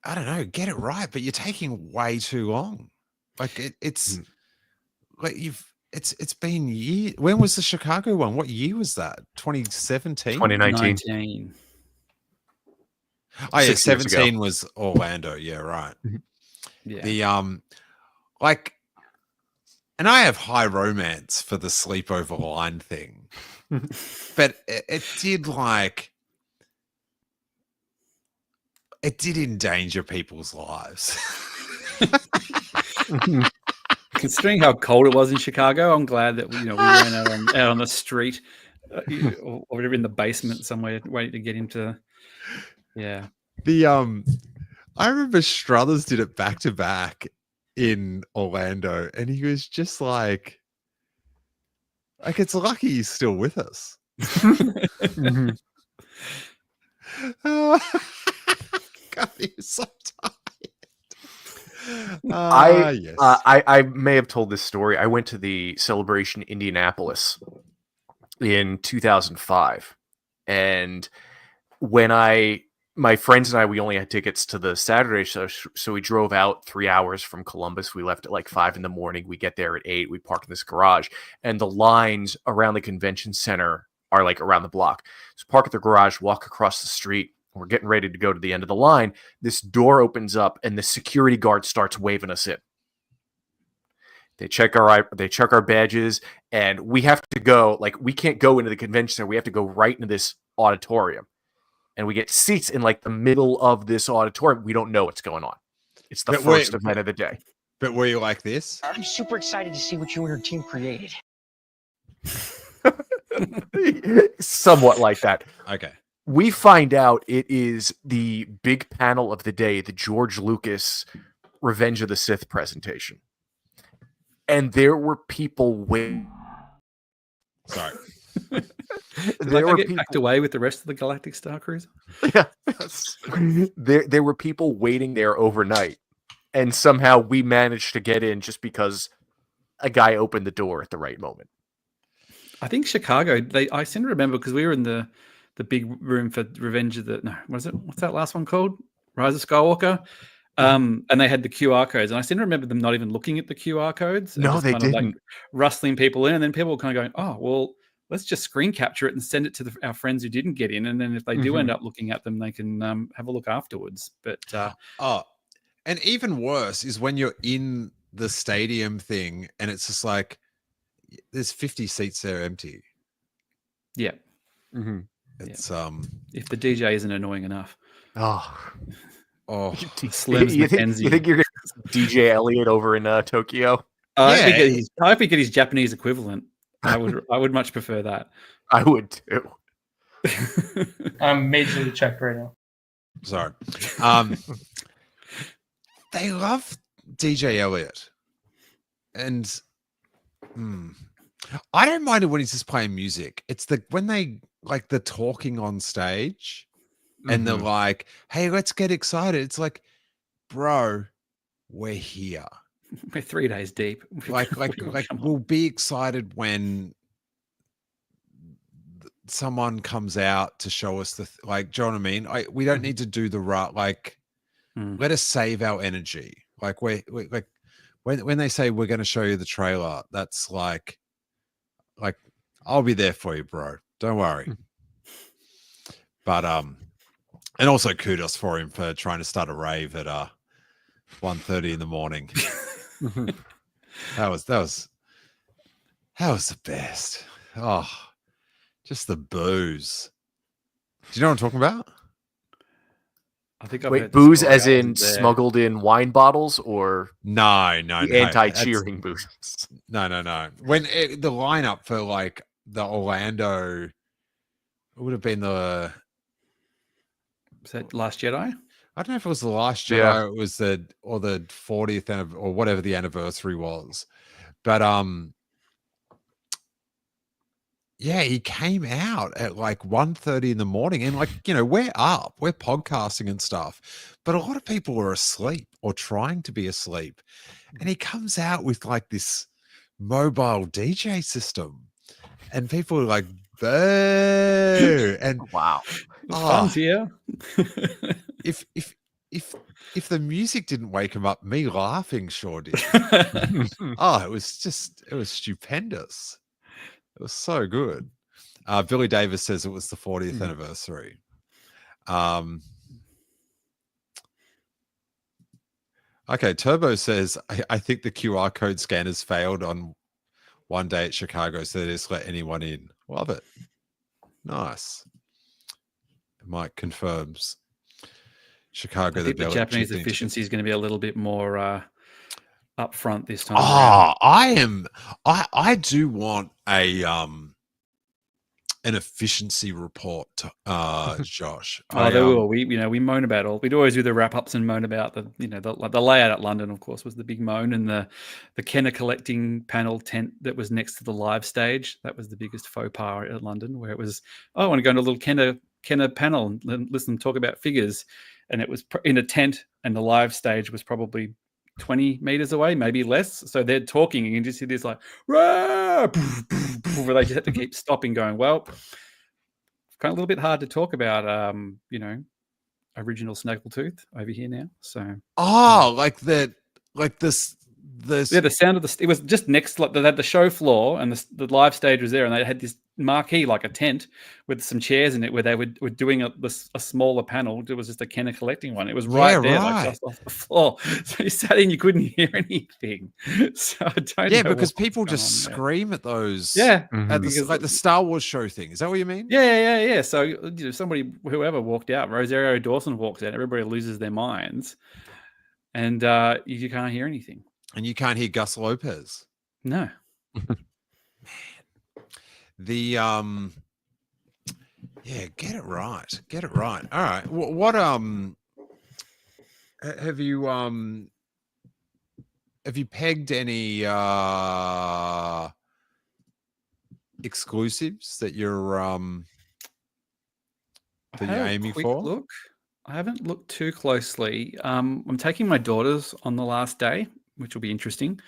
I don't know, get it right, but you're taking way too long. Like it's like it's been years. When was the Chicago one? What year was that? 2017? 2019. Oh yeah, 17 was Orlando. Yeah, right. Yeah. The like, and I have high romance for the sleepover line thing, but it did endanger people's lives. Considering how cold it was in Chicago, I'm glad that we ran out on the street or whatever, in the basement somewhere, waiting to get into. Yeah. I remember Struthers did it back to back in Orlando, and he was just like it's lucky he's still with us. God, he was so tired. Yes. I may have told this story. I went to the Celebration Indianapolis in 2005, and when my friends and I, we only had tickets to the Saturday show, so we drove out 3 hours from Columbus. We left at like 5 in the morning. We get there at 8. We park in this garage, and the lines around the convention center are like around the block. So park at the garage, walk across the street. We're getting ready to go to the end of the line. This door opens up, and the security guard starts waving us in. They check our badges, and we have to go. Like, we can't go into the convention center. We have to go right into this auditorium. And we get seats in like the middle of this auditorium. We don't know what's going on. It's the first event of the day. But were you like this? I'm super excited to see what you and your team created. Somewhat like that. Okay. We find out it is the big panel of the day, the George Lucas Revenge of the Sith presentation. And there were people waiting. Sorry. There I were get people packed away with the rest of the Galactic Star Cruiser. Yeah. There were people waiting there overnight. And somehow we managed to get in just because a guy opened the door at the right moment. I think Chicago. I seem to remember because we were in the big room for Revenge of the. No, what's that last one called? Rise of Skywalker. And they had the QR codes, and I seem to remember them not even looking at the QR codes. And No, just they kind of didn't. like rustling people in, and then people were kind of going, "Oh, well, let's just screen capture it and send it to our friends who didn't get in, and then if they do end up looking at them, they can have a look afterwards." But and even worse is when you're in the stadium thing, and it's just like there's 50 seats there empty. yeah, It's if the DJ isn't annoying enough, oh, Slim's you McKenzie. think you're going to DJ Elliott over in Tokyo? I hope he get his Japanese equivalent. I would much prefer that. I would too. I'm majorly checked right now. sorry. They love DJ Elliott, and I don't mind it when he's just playing music. It's when they like the talking on stage, and they're like, "Hey, let's get excited." It's like, bro, we're here. We're 3 days deep. Like we'll be excited when someone comes out to show us do you know what I mean? We don't need to do the right. Let us save our energy. Like we like when they say we're going to show you the trailer, that's like I'll be there for you, bro. Don't worry. But and also kudos for him for trying to start a rave at 1:30 in the morning. That was the best. Oh, just the booze. Do you know what I'm talking about? I think I've Wait, heard the booze story. as in smuggled in wine bottles, or No, the anti-cheering booze? No. When the lineup for like the Orlando, it would have been Was that Last Jedi? I don't know if it was the Last Jedi, Yeah. or it was the 40th or whatever the anniversary was. But yeah, he came out at like 1:30 in the morning, and we're up, we're podcasting and stuff, but a lot of people are asleep or trying to be asleep, and he comes out with like this mobile DJ system, and people are like, boo, and Wow. Fun's here. if the music didn't wake him up, me laughing sure did. It was stupendous. It was so good. Billy Davis says it was the 40th anniversary. Okay, Turbo says, I think the QR code scanners failed on one day at Chicago, so they just let anyone in. Love it. Nice. Mike confirms. Chicago, I think the Japanese efficiency is going to be a little bit more upfront this time. I do want an efficiency report, Josh. There will. We moan about we'd always do the wrap ups and moan about the layout at London, of course, was the big moan, and the Kenner collecting panel tent that was next to the live stage. That was the biggest faux pas at London, where it was, I want to go into a little Kenner panel and listen talk about figures, and it was in a tent, and the live stage was probably 20 meters away, maybe less. So they're talking, and you just see this like, where they just have to keep stopping, going, well, kind of a little bit hard to talk about, original Snaggletooth over here now. So, the sound of it was just next. Like they had the show floor, and the live stage was there, and they had this marquee, like a tent with some chairs in it, where they were doing a smaller panel. It was just a Kenner collecting one. It was right there, like just off the floor. So you sat in, you couldn't hear anything. So I don't know because people just scream at those. Yeah, because like the Star Wars show thing. Is that what you mean? Yeah. So whoever walked out, Rosario Dawson walks out, everybody loses their minds, and you can't hear anything. And you can't hear Gus Lopez. No. The yeah, get it right. Get it right. All right. What have you pegged any exclusives that you're aiming quick for? look. I haven't looked too closely. I'm taking my daughters on the last day, which will be interesting,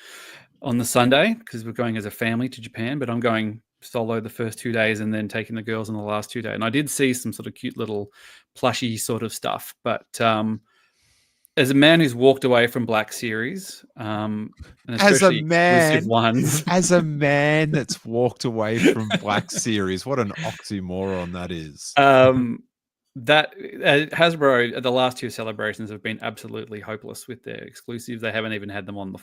on the Sunday, because we're going as a family to Japan, but I'm going solo the first 2 days and then taking the girls on the last 2 days. And I did see some sort of cute little plushy sort of stuff. But as a man who's walked away from Black Series, and As a especially exclusive man, ones, as a man that's walked away from Black Series, what an oxymoron that is. that Hasbro, the last two celebrations have been absolutely hopeless with their exclusives. They haven't even had them on the,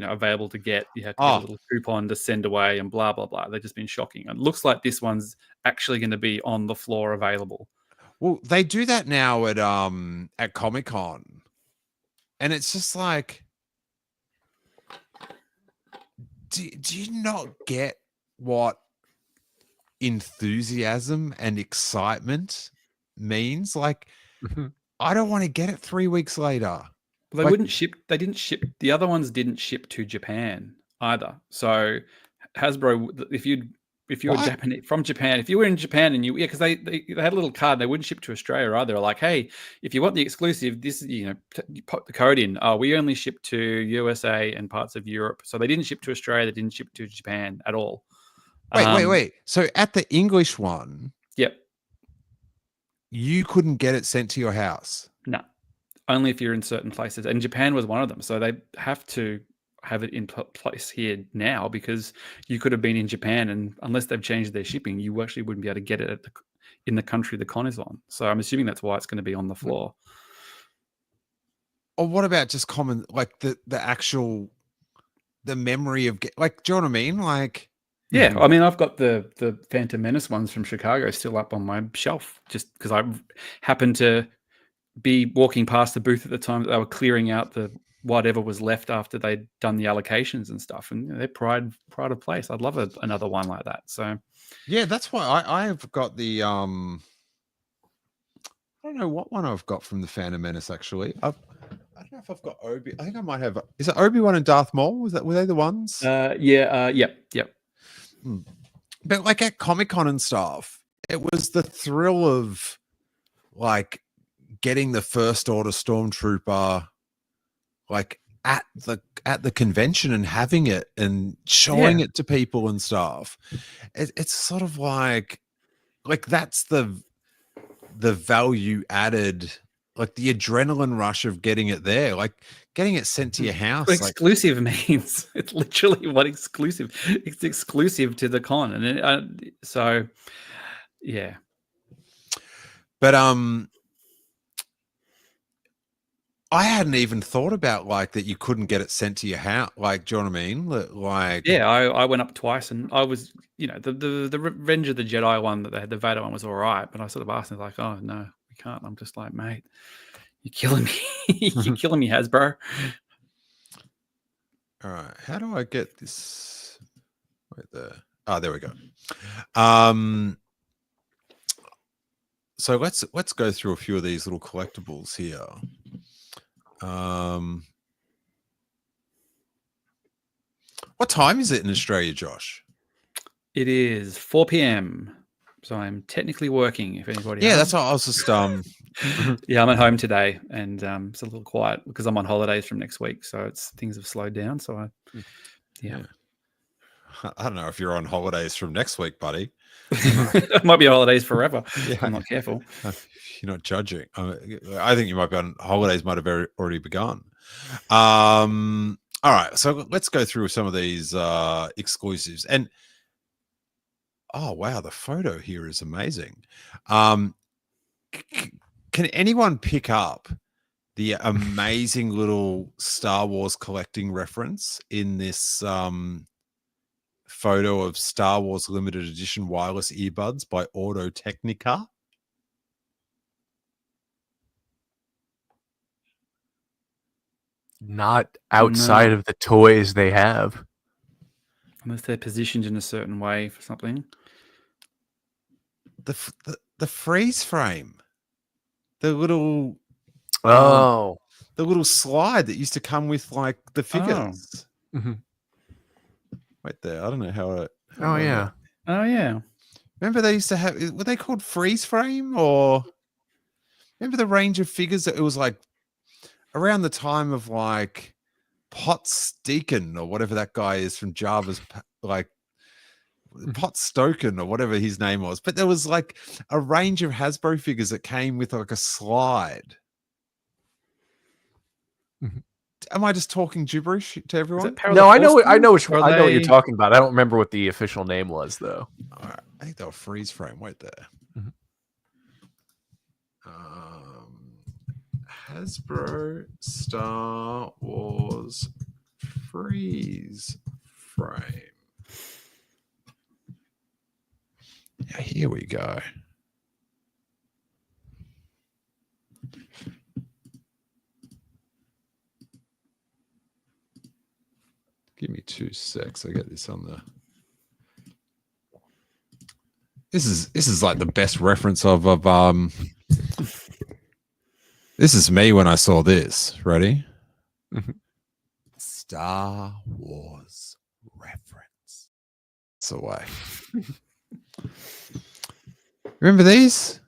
available to get. You have to get a little coupon to send away and blah, blah, blah. They've just been shocking. It looks like this one's actually going to be on the floor available. Well, they do that now at Comic-Con. And it's just like, do you not get what enthusiasm and excitement means? Like, I don't want to get it 3 weeks later. They wouldn't ship. They didn't ship. The other ones didn't ship to Japan either. So Hasbro, if you were Japanese from Japan, if you were in Japan and because they had a little card, they wouldn't ship to Australia either. They're like, hey, if you want the exclusive, this is you put the code in. Oh, we only ship to USA and parts of Europe, so they didn't ship to Australia. They didn't ship to Japan at all. Wait. So at the English one, yep, you couldn't get it sent to your house. No, only if you're in certain places, and Japan was one of them. So they have to have it in place here now, because you could have been in Japan, and unless they've changed their shipping, you actually wouldn't be able to get it in the country the con is on. So I'm assuming that's why it's going to be on the floor. Or what about just common, like the actual, the memory of, like, do you know what I mean? Like, yeah, I mean, I've got the Phantom Menace ones from Chicago still up on my shelf, just because I happened to be walking past the booth at the time that they were clearing out the whatever was left after they'd done the allocations and stuff, and they're pride of place. I'd love another one like that. So yeah, that's why I have got the I don't know what one I've got from the Phantom Menace actually. I don't know if I've got Obi. I think I might have. Is it Obi-Wan and Darth Maul? Were they the ones? Yep. But like at Comic-Con and stuff, it was the thrill of like getting the First Order Stormtrooper like at the convention and having it and showing it to people and stuff. It's sort of like that's the value added, like the adrenaline rush of getting it there, like getting it sent to your house. What exclusive means it's literally what exclusive. It's exclusive to the con, and so yeah. But I hadn't even thought about like that you couldn't get it sent to your house. Like, do you know what I mean? Like, yeah, I went up twice, and I was, the Revenge of the Jedi one that they had, the Vader one was all right, but I sort of asked them like, oh no, we can't. I'm just like, mate, you're killing me. You're killing me, Hasbro. All right, how do I get this? Right there. Oh, there we go. So let's go through a few of these little collectibles here. What time is it in Australia, Josh? It is 4 p.m. So I'm technically working. If anybody, that's what I was just yeah, I'm at home today, and it's a little quiet because I'm on holidays from next week. So things have slowed down. So I don't know if you're on holidays from next week, buddy. It might be holidays forever. Yeah, I'm not careful. You're not judging. I think you might be on holidays. Might have already begun. All right, so let's go through some of these exclusives. And oh wow, the photo here is amazing. Can anyone pick up the amazing little Star Wars collecting reference in this photo of Star Wars limited edition wireless earbuds by Audio Technica? Not outside of the toys they have. Unless they're positioned in a certain way for something. the freeze frame, the little Oh. the little slide that used to come with like the Oh. figures. Mhm. Wait there, I don't know how. Oh yeah. Oh yeah. Remember they used to have, were they called freeze frame, or remember the range of figures that it was like around the time of like Potts Deacon or whatever that guy is from Java's like Potts Stoken or whatever his name was. But there was like a range of Hasbro figures that came with like a slide. Mhm. Am I just talking gibberish to Is everyone? it Power of No, the I know Force what I know. ones? Which, Or I know what you're they- talking about. I don't remember what the official name was though. All right, I think they were freeze frame. Wait there. Mhm. Hasbro Star Wars freeze frame. Yeah, here we go. Give me 2 secs. I get this on the. This is like the best reference of This is me when I saw this. Ready? Mhm. Star Wars reference. It's away. Remember these?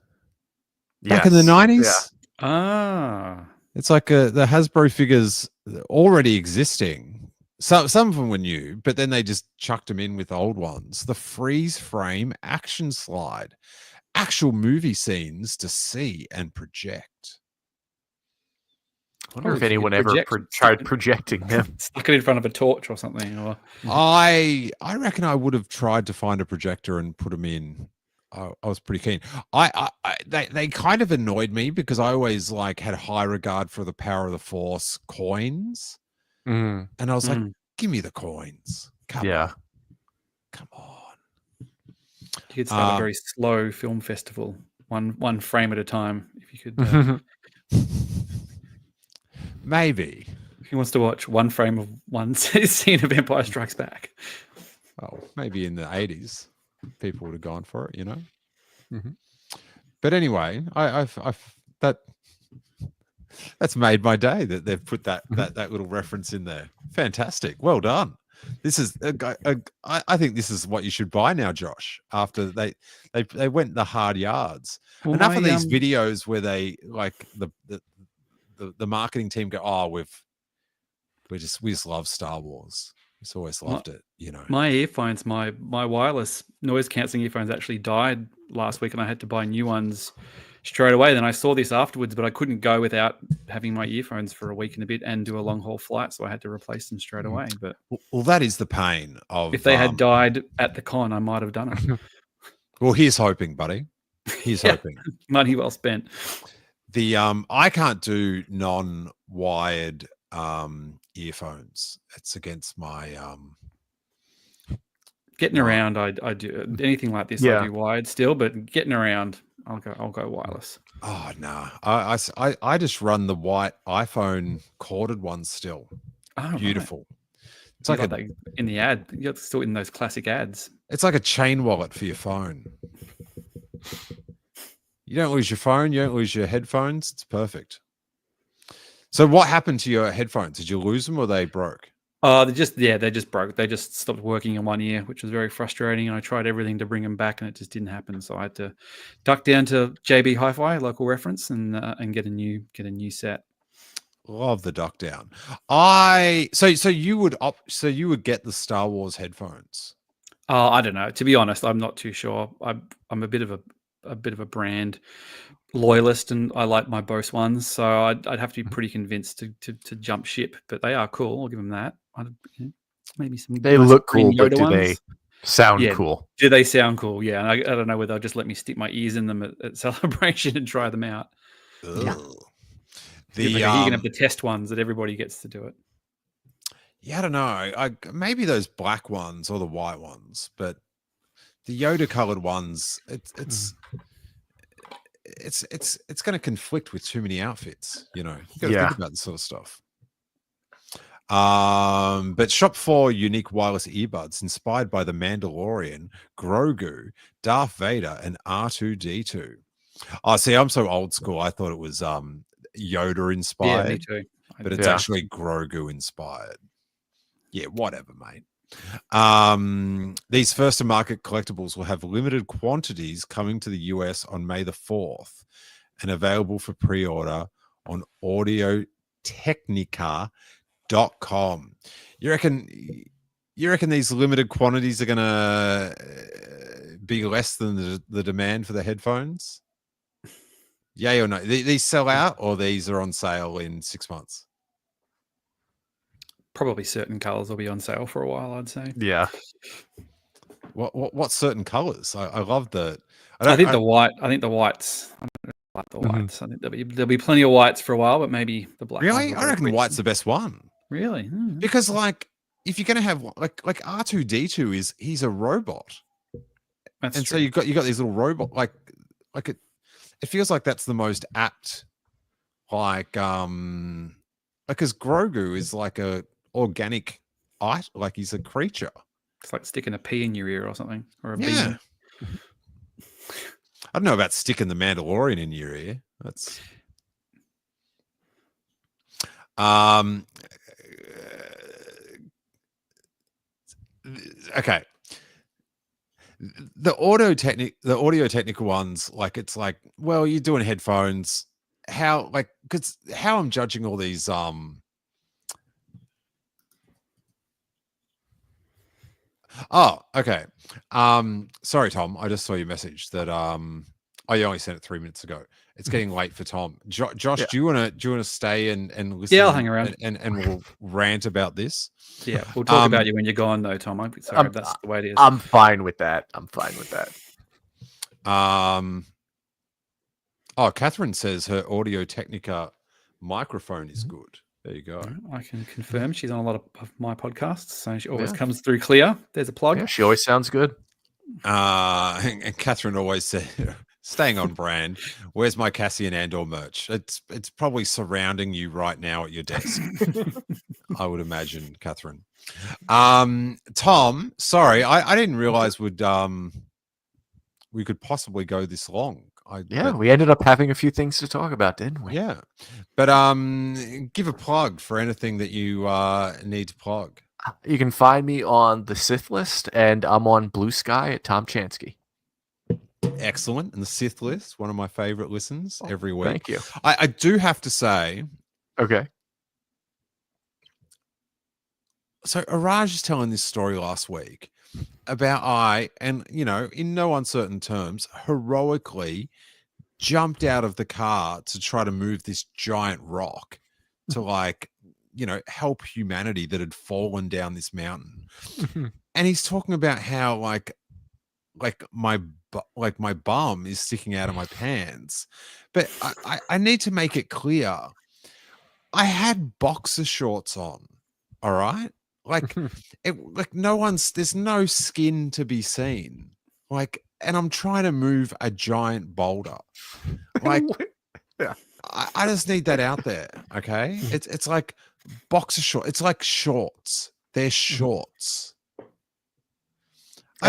Back in the Yes. 90s? Ah. It's like the Hasbro figures already existing. Some of them were new, but then they just chucked them in with old ones. The freeze frame action slide, actual movie scenes to see and project. I wonder if Probably you anyone could ever project- tried projecting them. Stuck it in front of a torch or something. Or I reckon I would have tried to find a projector and put them in. I was pretty keen. They kind of annoyed me because I always like had high regard for the Power of the Force coins, Mm, and I was like, Mm. "Give me the coins, come yeah. on, come on." you could start a Um, very slow film festival, one frame at a time. If you could, Maybe. who wants to watch one frame of one scene of Empire Strikes Back? Oh, maybe in the 80s, people would have gone for it, you know. Mhm. But anyway, that's made my day that they've put that little reference in there. Fantastic, well done. This is I think this is what you should buy now, Josh. After they went the hard yards. Well, Enough of my, these videos where they like the marketing team go, oh, we just love Star Wars. It's always loved it, you know. My earphones, my wireless noise cancelling earphones actually died last week, and I had to buy new ones straight away. Then I saw this afterwards, but I couldn't go without having my earphones for a week and a bit and do a long haul flight, so I had to replace them straight away. But Well, that is the pain of. if they had died at the con, I might have done it. Well, here's hoping, buddy. Here's Yeah. hoping. Money well spent. The I can't do non-wired earphones. It's against my Getting around, I do anything like this. Yeah. I do wired still, but getting around, I'll go wireless. Oh no, I just run the white iPhone corded ones still. Oh, Beautiful. It's Right. like Like that in the ad. You're still in those classic ads. it's like a chain wallet for your phone. You don't lose your phone, you don't lose your headphones. It's perfect. So what happened to your headphones? Did you lose them or they broke? They just broke. They just stopped working in one ear, which was very frustrating. And I tried everything to bring them back, and it just didn't happen. So I had to duck down to JB Hi-Fi, local reference, and get a new set. Love the duck down. So you would get the Star Wars headphones. I don't know. To be honest, I'm not too sure. I'm a bit of a brand loyalist, and I like my Bose ones, so I'd have to be pretty convinced to jump ship. But they are cool. I'll give them that. Maybe some. They nice look green cool, but Yoda do they ones. sound Yeah. cool? Do they sound cool? Yeah, and I don't know whether they'll just let me stick my ears in them at Celebration and try them out. Yeah. You're gonna have the test ones that everybody gets to do it. Yeah, I don't know. Maybe those black ones or the white ones, but the Yoda colored ones, it's going to conflict with too many outfits. You know, you got to think about this sort of stuff. But shop 4 unique wireless earbuds inspired by the Mandalorian, Grogu, Darth Vader, and R2D2. Oh, see, I'm so old school. I thought it was Yoda inspired. Yeah, me too. But it's Yeah. actually Grogu inspired. Yeah, whatever, mate. These first to market collectibles will have limited quantities coming to the US on May the 4th and available for pre-order on audiotechnica.com. You reckon these limited quantities are gonna be less than the demand for the headphones? Yay or no? These sell out, or these are on sale in 6 months? Probably certain colors will be on sale for a while, I'd say. Yeah. What certain colors? I love the. I think the white. I think the whites. I don't like the Mhm. whites. I think there'll be plenty of whites for a while, but maybe the black. ones Really, will I go reckon quick. white's the best one. Really? Because like if you're gonna have like R2D2 he's a robot, That's and true. so you've got these little robot like it feels like that's the most apt because Grogu is like a organic like he's a creature. It's like sticking a pea in your ear or something, or a Yeah. bean. I don't know about sticking the Mandalorian in your ear. That's okay. The audio technical ones, like it's like, well, you're doing headphones. How because how I'm judging all these Oh, okay. Sorry, Tom. I just saw your message that oh, you only sent it 3 minutes ago. It's getting late for Tom. Josh, Yeah. do you wanna stay and listen? Yeah, I'll hang around. and we'll rant about this. Yeah, we'll talk about you when you're gone, though, Tom. Sorry, if that's the way it is. I'm fine with that. Oh, Catherine says her Audio Technica microphone is good. There you go. I can confirm she's on a lot of my podcasts, so she always Yeah. comes through clear. There's a plug. Yeah, she always sounds good. And Catherine always said, staying on brand, where's my Cassian Andor merch? It's probably surrounding you right now at your desk. I would imagine, Catherine. Tom, sorry, I didn't realize we could possibly go this long. We ended up having a few things to talk about, didn't we? Yeah. But give a plug for anything that you need to plug. You can find me on the Sith list, and I'm on Blue Sky at Tom Chansky. Excellent. And the Sith list, one of my favorite listens every week. Thank you. I do have to say, Okay. so Araj is telling this story last week about in no uncertain terms, heroically jumped out of the car to try to move this giant rock to help humanity that had fallen down this mountain. And he's talking about how my bum is sticking out of my pants. But I need to make it clear. I had boxer shorts on. All right. There's no skin to be seen. And I'm trying to move a giant boulder. Yeah. I just need that out there. Okay. It's like boxer shorts. It's like shorts. They're shorts.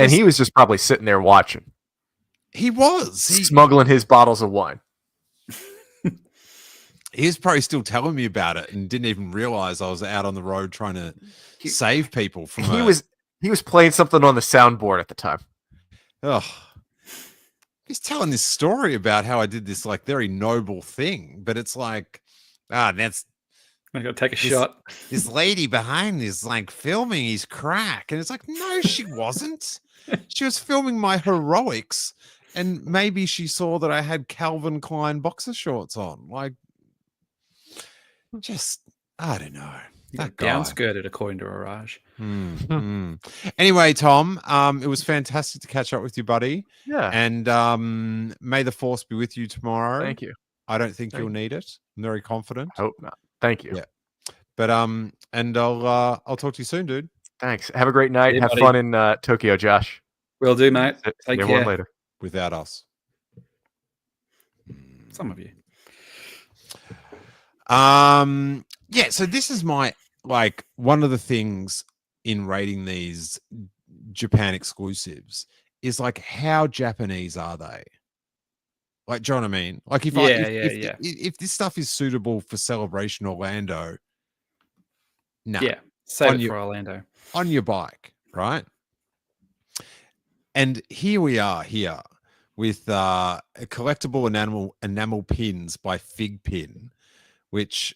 He was just probably sitting there watching. He was. Smuggling his bottles of wine. He was probably still telling me about it and didn't even realize I was out on the road trying to save people from He was playing something on the soundboard at the time. Oh, he's telling this story about how I did this very noble thing, but it's that's I gotta take a shot. This lady behind is filming his crack, and it's no, she wasn't. She was filming my heroics, and maybe she saw that I had Calvin Klein boxer shorts on. I don't know. That guy. Downskirted, according to Araj. Anyway, Tom, it was fantastic to catch up with you, buddy. Yeah. And may the force be with you tomorrow. Thank you. I don't think you'll need it. I'm very confident. Hope not. Thank you. Yeah. But and I'll talk to you soon, dude. Thanks. Have a great night. Yeah, Have buddy. fun in Tokyo, Josh. Will do, mate. See Take everyone care. later. Without us. Some of you. Yeah, so this is my like one of the things in rating these Japan exclusives is like how Japanese are they? Like, do you know what I mean? Like if Yeah, yeah. if this stuff is suitable for Celebration Orlando, nah, Yeah. Save on it your for Orlando. on your bike, right? And here we are with a collectible enamel pins by Fig Pin, which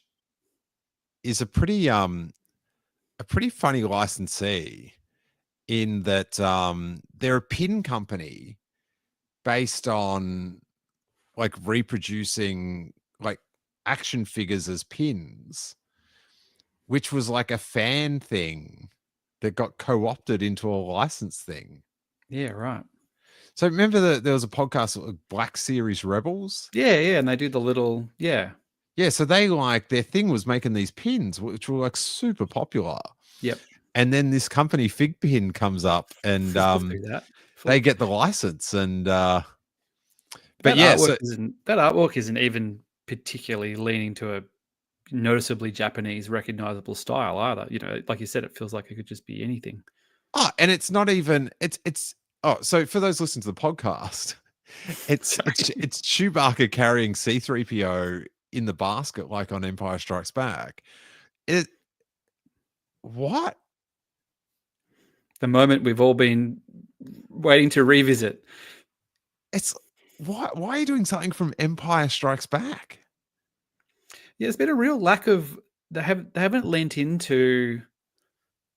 is a pretty funny licensee in that they're a pin company based on like reproducing like action figures as pins, which was like a fan thing that got co-opted into a license thing. Yeah, right. So remember that there was a podcast like Black Series Rebels? Yeah, and they do the little Yeah, so they like their thing was making these pins, which were like super popular. Yep. And then this company Fig Pin comes up and They'll do that. they get the license and but that yeah, artwork isn't even particularly leaning to a noticeably Japanese recognizable style either. You know, like you said, it feels like it could just be anything. oh, and it's not even it's oh, so for those listening to the podcast, it's Chewbacca carrying C3PO in the basket like on Empire Strikes Back. What? The moment we've all been waiting to revisit. It's why are you doing something from Empire Strikes Back? Yeah, there's been a real lack of they haven't lent into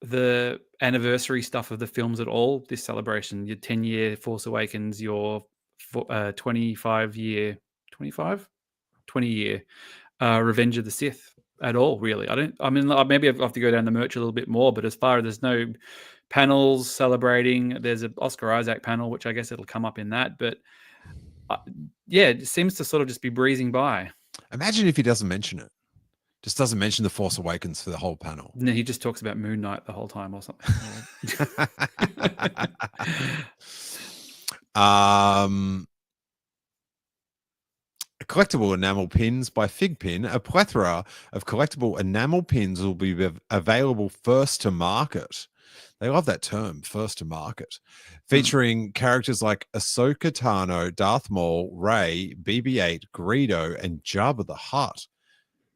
the anniversary stuff of the films at all. This celebration, your 10-year Force Awakens, your 20-year Revenge of the Sith at all, really. I mean, maybe I have to go down the merch a little bit more, but as far as there's no panels celebrating, there's an Oscar Isaac panel, which I guess it'll come up in that, but yeah, it seems to sort of just be breezing by. Imagine if he doesn't mention it. Just doesn't mention the Force Awakens for the whole panel. No, he just talks about Moon Knight the whole time or something. Collectible enamel pins by Fig Pin. A plethora of collectible enamel pins will be available first to market. They love that term, first to market. Featuring characters like Ahsoka Tano, Darth Maul, Rey, BB-8, Greedo, and Jabba the Hutt,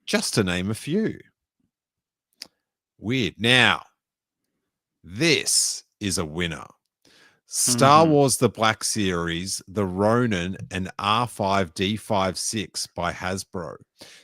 just to name a few. Weird. Now, this is a winner. Star Wars The Black Series, The Ronin, and R5D56 by Hasbro.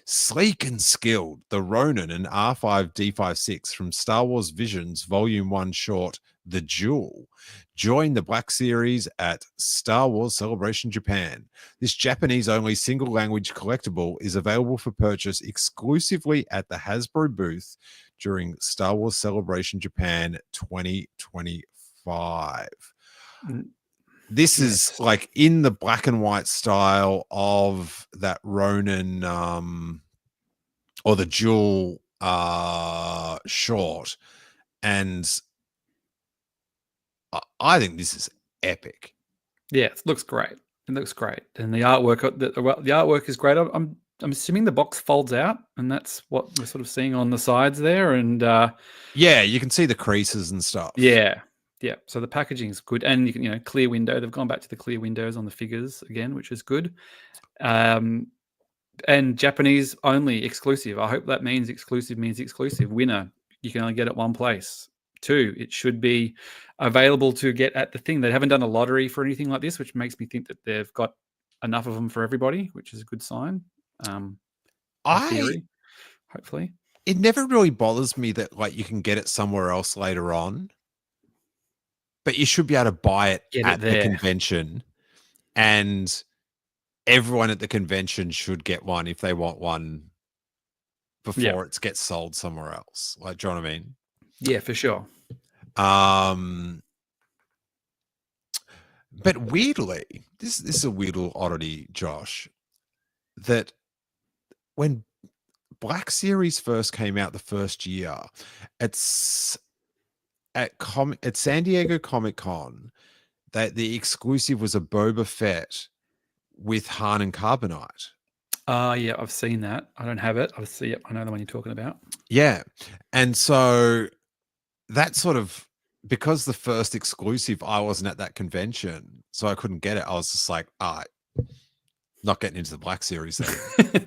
Sleek and skilled, The Ronin and R5D56 from Star Wars Visions Volume 1 short, The Jewel. Join the Black Series at Star Wars Celebration Japan. This Japanese-only single-language collectible is available for purchase exclusively at the Hasbro booth during Star Wars Celebration Japan 2025. This is like in the black and white style of that Ronin or the Jewel short, and I think this is epic. Yeah, it looks great. It looks great, and the artwork is great. I'm assuming the box folds out, and that's what we're sort of seeing on the sides there. And yeah, you can see the creases and stuff. Yeah. So the packaging is good, and you can clear window. They've gone back to the clear windows on the figures again, which is good. And Japanese only exclusive. I hope that means exclusive means exclusive. Winner, you can only get it one place. 2, it should be available to get at the thing. They haven't done a lottery for anything like this, which makes me think that they've got enough of them for everybody, which is a good sign. Theory, hopefully. It never really bothers me that like you can get it somewhere else later on, but you should be able to buy it at the convention, and everyone at the convention should get one if they want one before it gets sold somewhere else. Like, do you know what I mean? Yeah, for sure. But weirdly, this is a weird little oddity, Josh, that when Black Series first came out the first year, it's at San Diego Comic-Con, that the exclusive was a Boba Fett with Han and Carbonite. Yeah, I've seen that. I don't have it. Obviously, yep, I know the one you're talking about. Yeah. And so that sort of, because the first exclusive, I wasn't at that convention, so I couldn't get it. I was just like, not getting into the Black Series then.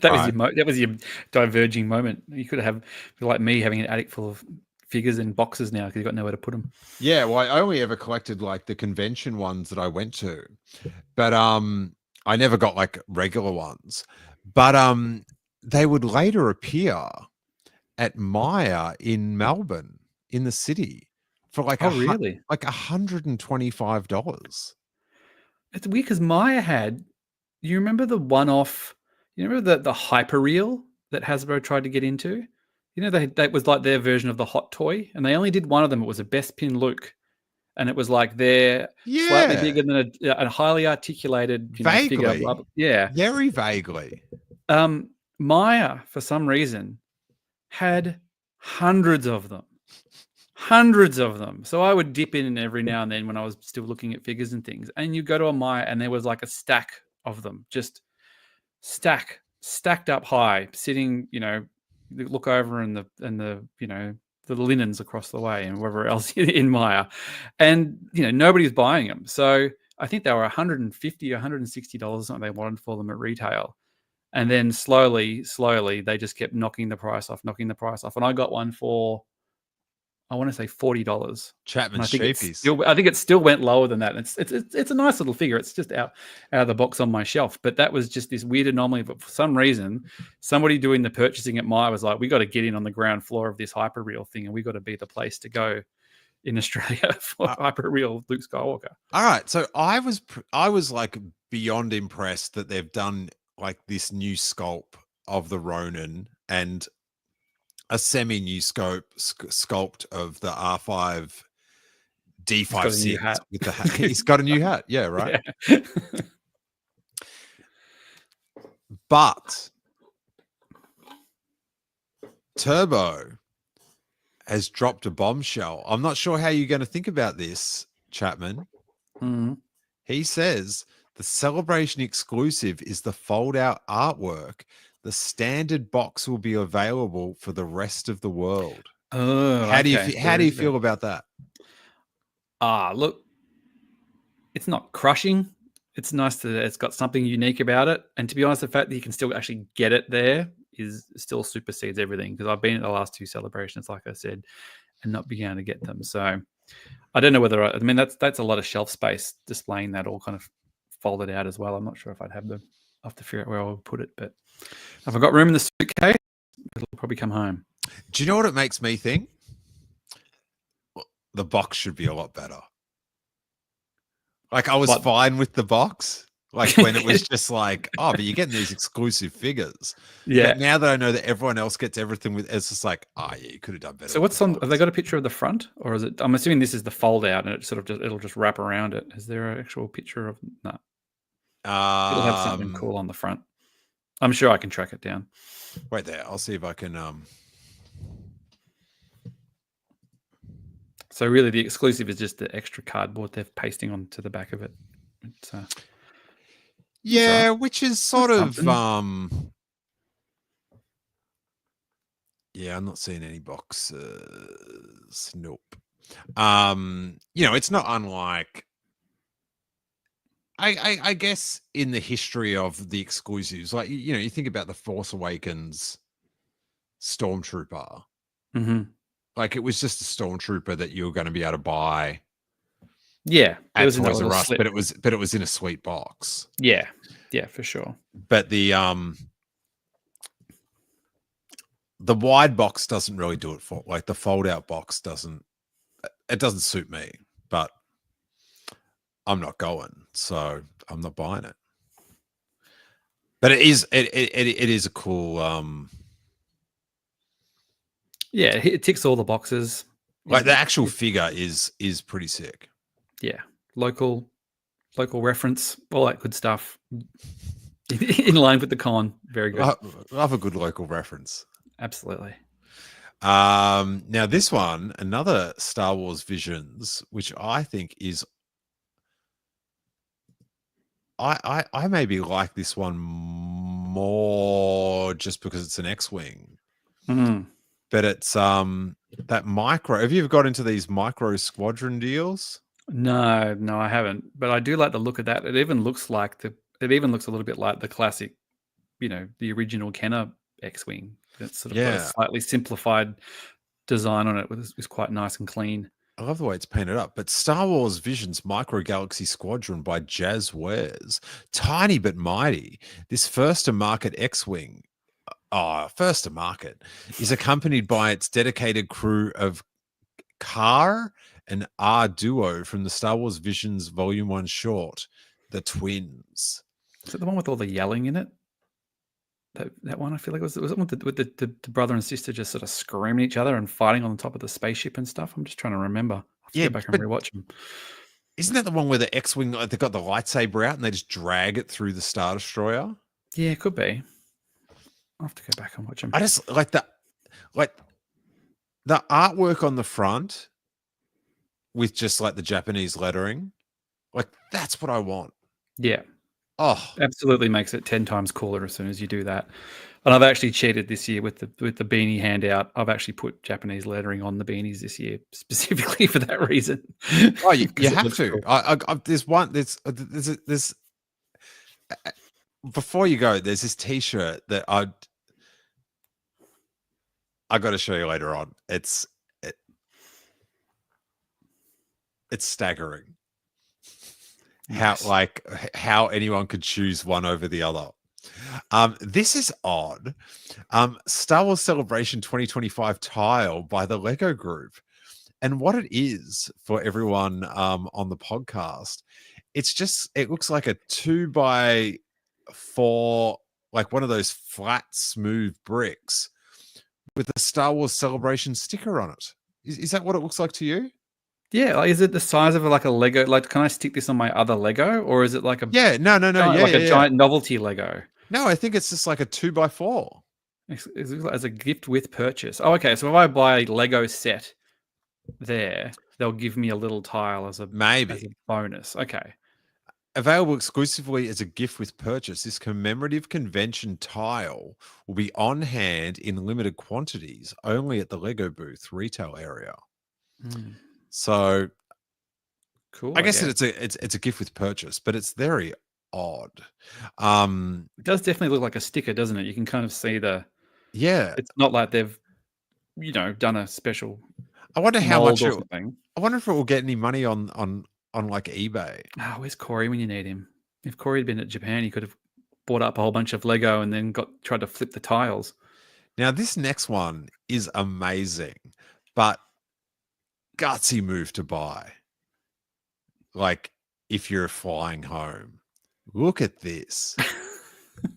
That was your diverging moment. You could have, like me, having an attic full of figures in boxes now because you've got nowhere to put them. Yeah, well, I only ever collected like the convention ones that I went to, but I never got like regular ones. But they would later appear at Maya in Melbourne, in the city, for like really? like $125. It's weird because Maya had. You remember the one-off? You remember the hyperreal that Hasbro tried to get into? You know, that was like their version of the hot toy, and they only did one of them. It was a Best Pin Luke, and it was like their slightly bigger than a highly articulated figure. Yeah, very vaguely. Maya, for some reason, had hundreds of them. So I would dip in every now and then when I was still looking at figures and things. And you go to a Maya and there was like a stack of them, just stacked up high, sitting, you look over and the linens across the way and wherever else in Maya. And nobody's buying them. So I think they were $150, $160 something they wanted for them at retail. And then slowly, they just kept knocking the price off. And I got one for, I want to say $40. Chapman's cheapies. I think it still went lower than that. It's a nice little figure. It's just out of the box on my shelf. But that was just this weird anomaly. But for some reason, somebody doing the purchasing at Maya was like, we got to get in on the ground floor of this hyperreal thing, and we got to be the place to go in Australia for hyperreal Luke Skywalker. All right, so I was like beyond impressed that they've done like this new sculpt of the Ronin and a semi-new sculpt of the R5 D5 with the hat. He's got a new hat. Yeah, right. Yeah. But Turbo has dropped a bombshell. I'm not sure how you're going to think about this, Chapman. Mm-hmm. He says the Celebration exclusive is the fold-out artwork. The standard box will be available for the rest of the world. Oh, how do you feel about that? Look, it's not crushing. It's nice that it's got something unique about it. And to be honest, the fact that you can still actually get it there is still supersedes everything, because I've been at the last two celebrations, like I said, and not being able to get them. So I don't know whether I mean that's a lot of shelf space displaying that all kind of folded out as well. I'm not sure if I'd have them. I'll have to figure out where I'll put it, but if I've got room in the suitcase, it'll probably come home. Do you know what it makes me think? The box should be a lot better. Like I was fine with the box, like when it was just like, oh, but you're getting these exclusive figures. Yeah. But now that I know that everyone else gets everything with, it's just like, yeah, you could have done better. So what's on? Have they got a picture of the front, or is it? I'm assuming this is the fold out, and it sort of it'll just wrap around it. Is there an actual picture of no? It'll have something cool on the front. I'm sure I can track it down. Wait there. I'll see if I can. So really, the exclusive is just the extra cardboard they're pasting onto the back of it. It's, yeah, right. Which is sort of. Yeah, I'm not seeing any boxes. Nope. It's not unlike. I guess in the history of the exclusives, like you think about the Force Awakens Stormtrooper. Mm-hmm. Like it was just a Stormtrooper that you were going to be able to buy. Yeah, at Toys R Us, but it was in a sweet box. Yeah, for sure. But the wide box doesn't really do it for, like the fold out box doesn't suit me, but I'm not going, so I'm not buying it. But it is a cool yeah, it ticks all the boxes. Like the actual figure is pretty sick. Yeah, local reference, all that good stuff. In line with the con, very good. Love a good local reference. Absolutely. Now this one, another Star Wars Visions, which I think is I maybe like this one more just because it's an X-wing. Mhm. But it's that micro. Have you ever got into these micro squadron deals? No, I haven't. But I do like the look of that. It even looks a little bit like the classic, the original Kenner X-wing. That's sort of got a Yeah. slightly simplified design on it, it's quite nice and clean. I love the way it's painted up. But Star Wars Vision's Micro Galaxy Squadron by Jazz Wares, tiny but mighty. This first to market X-wing, first to market, is accompanied by its dedicated crew of Car and R duo from the Star Wars Visions Volume 1 short, The Twins. Is it the one with all the yelling in it? That one, I feel like was it with the brother and sister just sort of screaming at each other and fighting on the top of the spaceship and stuff? I'm just trying to remember. I have to go back and rewatch them. Isn't that the one where the X-wing, they've got the lightsaber out and they just drag it through the Star Destroyer? Yeah, it could be. I'll have to go back and watch them. I just like the artwork on the front with just like the Japanese lettering. Like that's what I want. Yeah. Oh, absolutely makes it 10 times cooler as soon as you do that. And I've actually cheated this year with the beanie handout. I've actually put Japanese lettering on the beanies this year specifically for that reason. Oh, you have to. Cool. There's before you go, there's this T-shirt that I got to show you later on. It's staggering. Nice. How anyone could choose one over the other. This is odd. Star Wars Celebration 2025 tile by the Lego Group. And what it is for everyone on the podcast, it looks like a 2x4, like one of those flat, smooth bricks with a Star Wars Celebration sticker on it. Is that what it looks like to you? Yeah, like, is it the size of like a Lego? Like, can I stick this on my other Lego, or is it like a giant novelty Lego? No, I think it's just like a 2x4. As a gift with purchase. Oh, okay. So if I buy a Lego set, they'll give me a little tile as a bonus. Okay. Available exclusively as a gift with purchase, this commemorative convention tile will be on hand in limited quantities only at the Lego booth retail area. So cool. I guess it's a gift with purchase, but it's very odd. It does definitely look like a sticker, doesn't it? You can kind of see it's not like they've done a special. I wonder how much I wonder if it will get any money on like eBay. Where's Corey when you need him? If Corey had been at Japan, he could have bought up a whole bunch of Lego and then tried to flip the tiles. Now this next one is amazing, but gutsy move to buy. Like if you're flying home, look at this.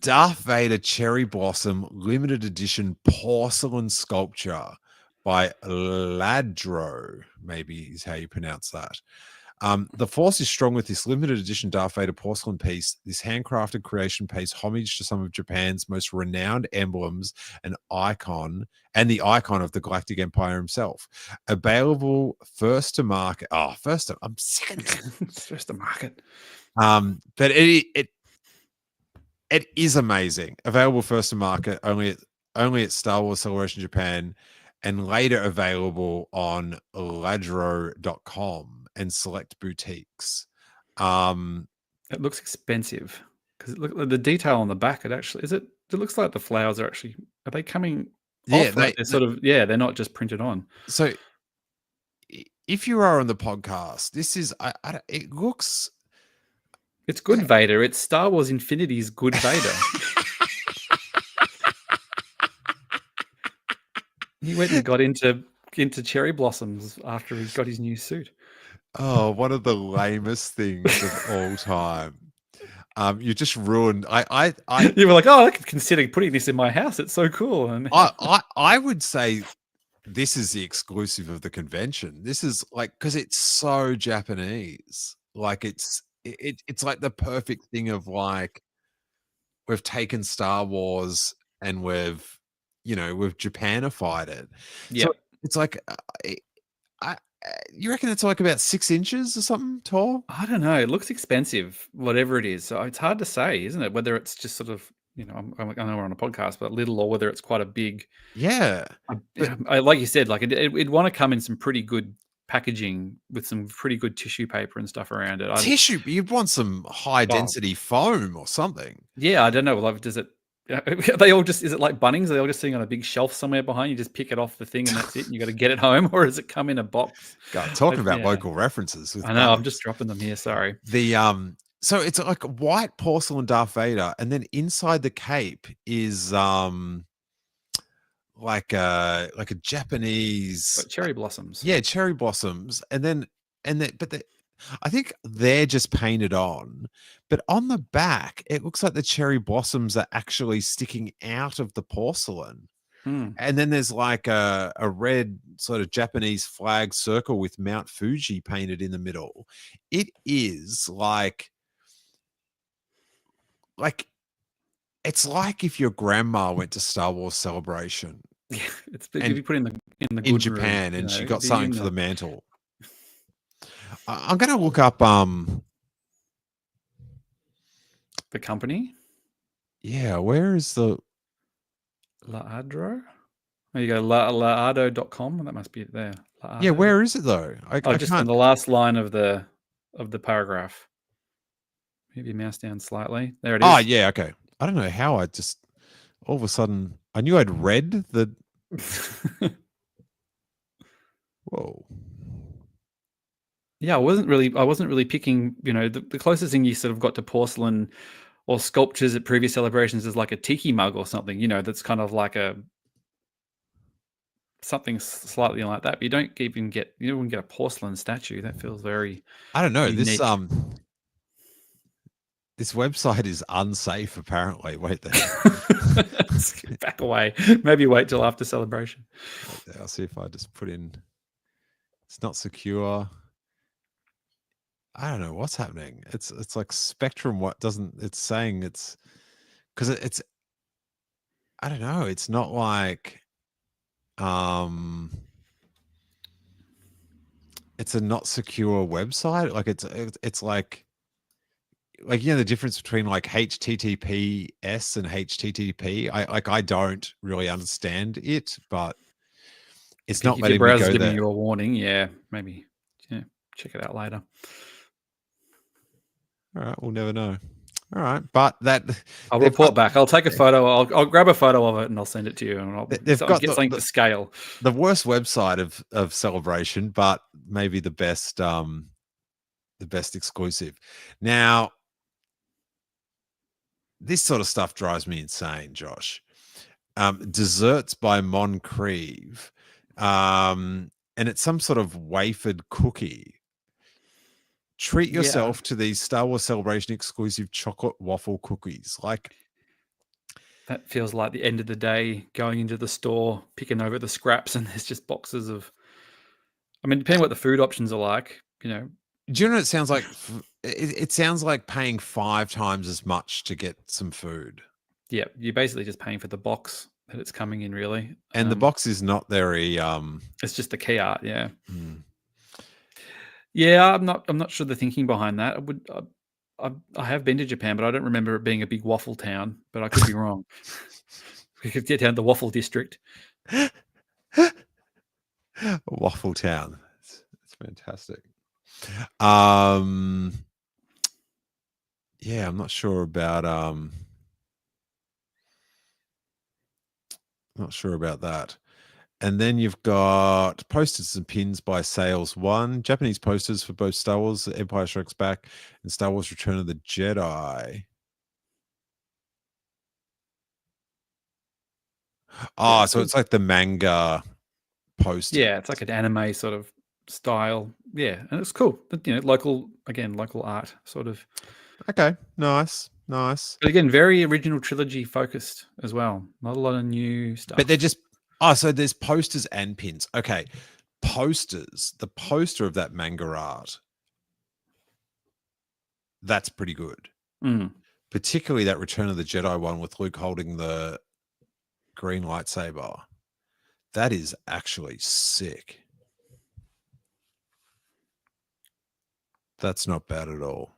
Darth Vader Cherry Blossom limited edition porcelain sculpture by Ladro, maybe is how you pronounce that. The Force is strong with this limited edition Darth Vader porcelain piece. This handcrafted creation pays homage to some of Japan's most renowned emblems and the icon of the Galactic Empire himself. Available first to market. I'm sick of it. First to market. But it is amazing. Available first to market only at Star Wars Celebration Japan, and later available on ladro.com and select boutiques. It looks expensive because the detail on the back. It looks like the flowers are they coming? Yeah, they're not just printed on. So, if you are on the podcast, this is it looks. It's good Vader. It's Star Wars Infinity's good Vader. He went and got into cherry blossoms after he got his new suit. Oh, one of the lamest things of all time. You just ruined. You were like, I could consider putting this in my house. It's so cool. And I would say this is the exclusive of the convention. This is like because it's so Japanese. Like it's like the perfect thing of like we've taken Star Wars and we've Japanified it. Yeah, so it's like you reckon it's like about 6 inches or something tall? I don't know. It looks expensive, whatever it is. So it's hard to say, isn't it? Whether it's just sort of you know, I know we're on a podcast, but little or whether it's quite a big. Yeah. Like you said, like it'd want to come in some pretty good packaging with some pretty good tissue paper and stuff around it. Tissue, you'd want some high density foam or something. Yeah, I don't know. Like, does it? Are they all just? Is it like Bunnings? Are they all just sitting on a big shelf somewhere behind you? Just pick it off the thing and that's it. And you got to get it home, or does it come in a box? God, talking about local references. I know. I'm just dropping them here. Sorry. So it's like white porcelain Darth Vader, and then inside the cape is like a Japanese cherry blossoms. Yeah, cherry blossoms, I think they're just painted on, but on the back it looks like the cherry blossoms are actually sticking out of the porcelain. And then there's like a red sort of Japanese flag circle with Mount Fuji painted in the middle. It is like it's like if your grandma went to Star Wars Celebration. Yeah, it's if you put in the in Japan room, and she got something for the mantle. I'm gonna look up the company. Yeah, where is the Laadro? There you go, laado.com. That must be it there. Laado. Yeah, where is it though? I just on the last line of the paragraph. Maybe mouse down slightly. There it is. Oh, yeah, okay. I don't know how I just all of a sudden I knew I'd read the Whoa. Yeah, I wasn't really picking, you know, the closest thing you sort of got to porcelain or sculptures at previous celebrations is like a tiki mug or something, you know, that's kind of like something slightly like that. But you don't even get a porcelain statue. That feels very I don't know. unique. This website is unsafe, apparently. Wait there. Back away. Maybe wait till after celebration. I'll see if I just put in. It's not secure. I don't know what's happening. It's like Spectrum. What doesn't? It's saying it's because it's. I don't know. It's not like. It's a not secure website. Like it's like you know the difference between like HTTPS and HTTP. I don't really understand it, but it's not letting me go there. Giving you a warning, yeah, maybe check it out later. All right, we'll never know. All right, but I'll report back. I'll take a photo. I'll grab a photo of it and I'll send it to you. And they've got get something to scale. The worst website of Celebration, but maybe the best exclusive. Now, this sort of stuff drives me insane, Josh. Desserts by Moncrieve, and it's some sort of wafered cookie. Treat yourself to these Star Wars Celebration exclusive chocolate waffle cookies. Like that feels like the end of the day, going into the store, picking over the scraps, and there's just boxes of. I mean, depending what the food options are like, you know. Do you know what it sounds like? It sounds like paying 5 times as much to get some food. Yeah, you're basically just paying for the box that it's coming in, really. And the box is not very. It's just the key art, yeah. Yeah, I'm not sure the thinking behind that. I have been to Japan, but I don't remember it being a big waffle town. But I could be wrong. We could get down to the waffle district. Waffle town. It's fantastic. Yeah, I'm not sure about that. And then you've got posters and pins by Sales One, Japanese posters for both Star Wars Empire Strikes Back and Star Wars Return of the Jedi. Oh, so it's like the manga poster. Yeah, it's like an anime sort of style. Yeah, and it's cool. But, you know, local art sort of. Okay, nice. But again, very original trilogy focused as well. Not a lot of new stuff. But they're just so there's posters and pins. Okay, posters. The poster of that manga art. That's pretty good. Particularly that Return of the Jedi one with Luke holding the green lightsaber. That is actually sick. That's not bad at all.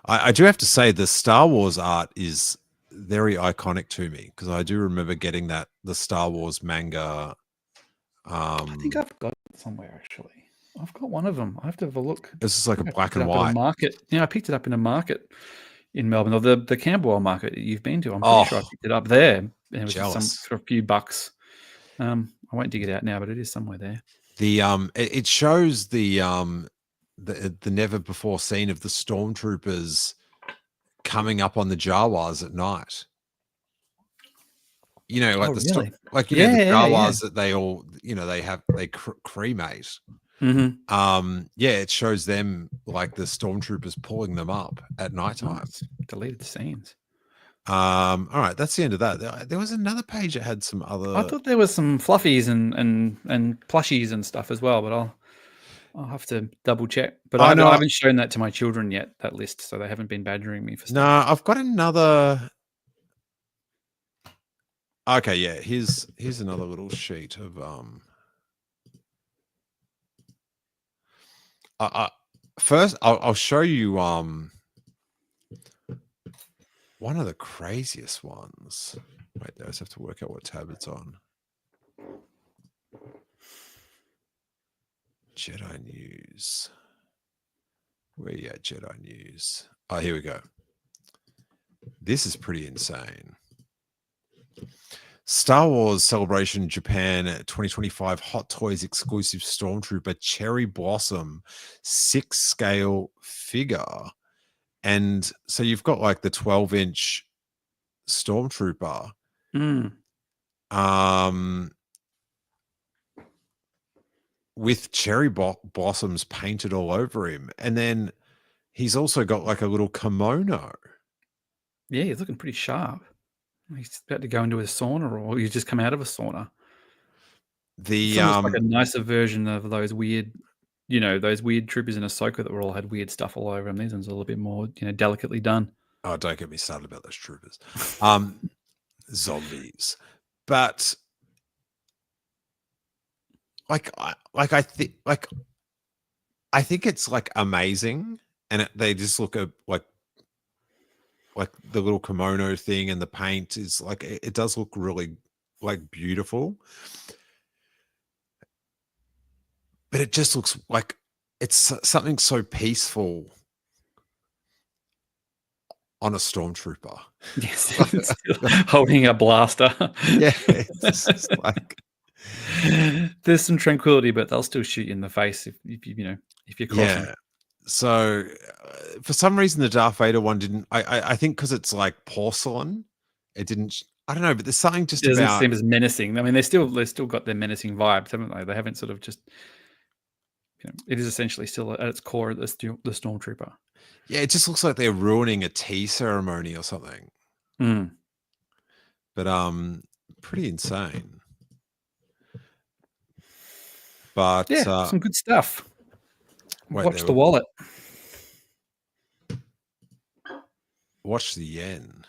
I do have to say the Star Wars art is very iconic to me because I do remember getting the Star Wars manga. I think I've got it somewhere actually. I've got one of them. I have to have a look. This is like a I black picked it and up at a white. market. Yeah, I picked it up in a market in Melbourne, or the Camberwell market that you've been to. I'm Oh, pretty sure I picked it up there. And it was jealous. for a few bucks. I won't dig it out now, but it is somewhere there. The it shows the never before scene of the stormtroopers coming up on the Jawas at night. You know, like really? like the Jawas that they all, you know, they cremate. Yeah, it shows them like the stormtroopers pulling them up at nighttime. Nice. Deleted scenes. All right, that's the end of that. There was another page that had some other. I thought there was some fluffies and plushies and stuff as well, but I'll have to double check. But I haven't shown that to my children yet, that list, so they haven't been badgering me for stuff. No, I've got another. Okay, yeah. Here's another little sheet of first I'll show you one of the craziest ones. Wait, I just have to work out what tab it's on. Jedi News. Where you at, Jedi News? Oh, here we go. This is pretty insane. Star Wars Celebration Japan 2025 Hot Toys exclusive Stormtrooper Cherry Blossom 6-scale figure. And so you've got like the 12-inch Stormtrooper. With cherry blossoms painted all over him. And then he's also got like a little kimono. Yeah, he's looking pretty sharp. He's about to go into a sauna, or he's just come out of a sauna. It's almost like a nicer version of those weird, those weird troopers in Ahsoka that were all had weird stuff all over them. These ones are a little bit more, delicately done. Oh, don't get me started about those troopers. Zombies. But I think it's like amazing, and they just look like the little kimono thing and the paint is like it does look really like beautiful, but it just looks like it's something so peaceful on a stormtrooper. Yes, holding a blaster. Yeah, it's just like there's some tranquility, but they'll still shoot you in the face if you're crossing. Yeah. So for some reason the Darth Vader one didn't. I think because it's like porcelain, it didn't. I don't know, but there's something just it doesn't about seem as menacing. I mean, they've still got their menacing vibes, haven't they? They haven't sort of just. It is essentially still at its core the stormtrooper. Yeah, it just looks like they're ruining a tea ceremony or something. But pretty insane. But yeah, some good stuff. Watch the were... wallet. Watch the yen.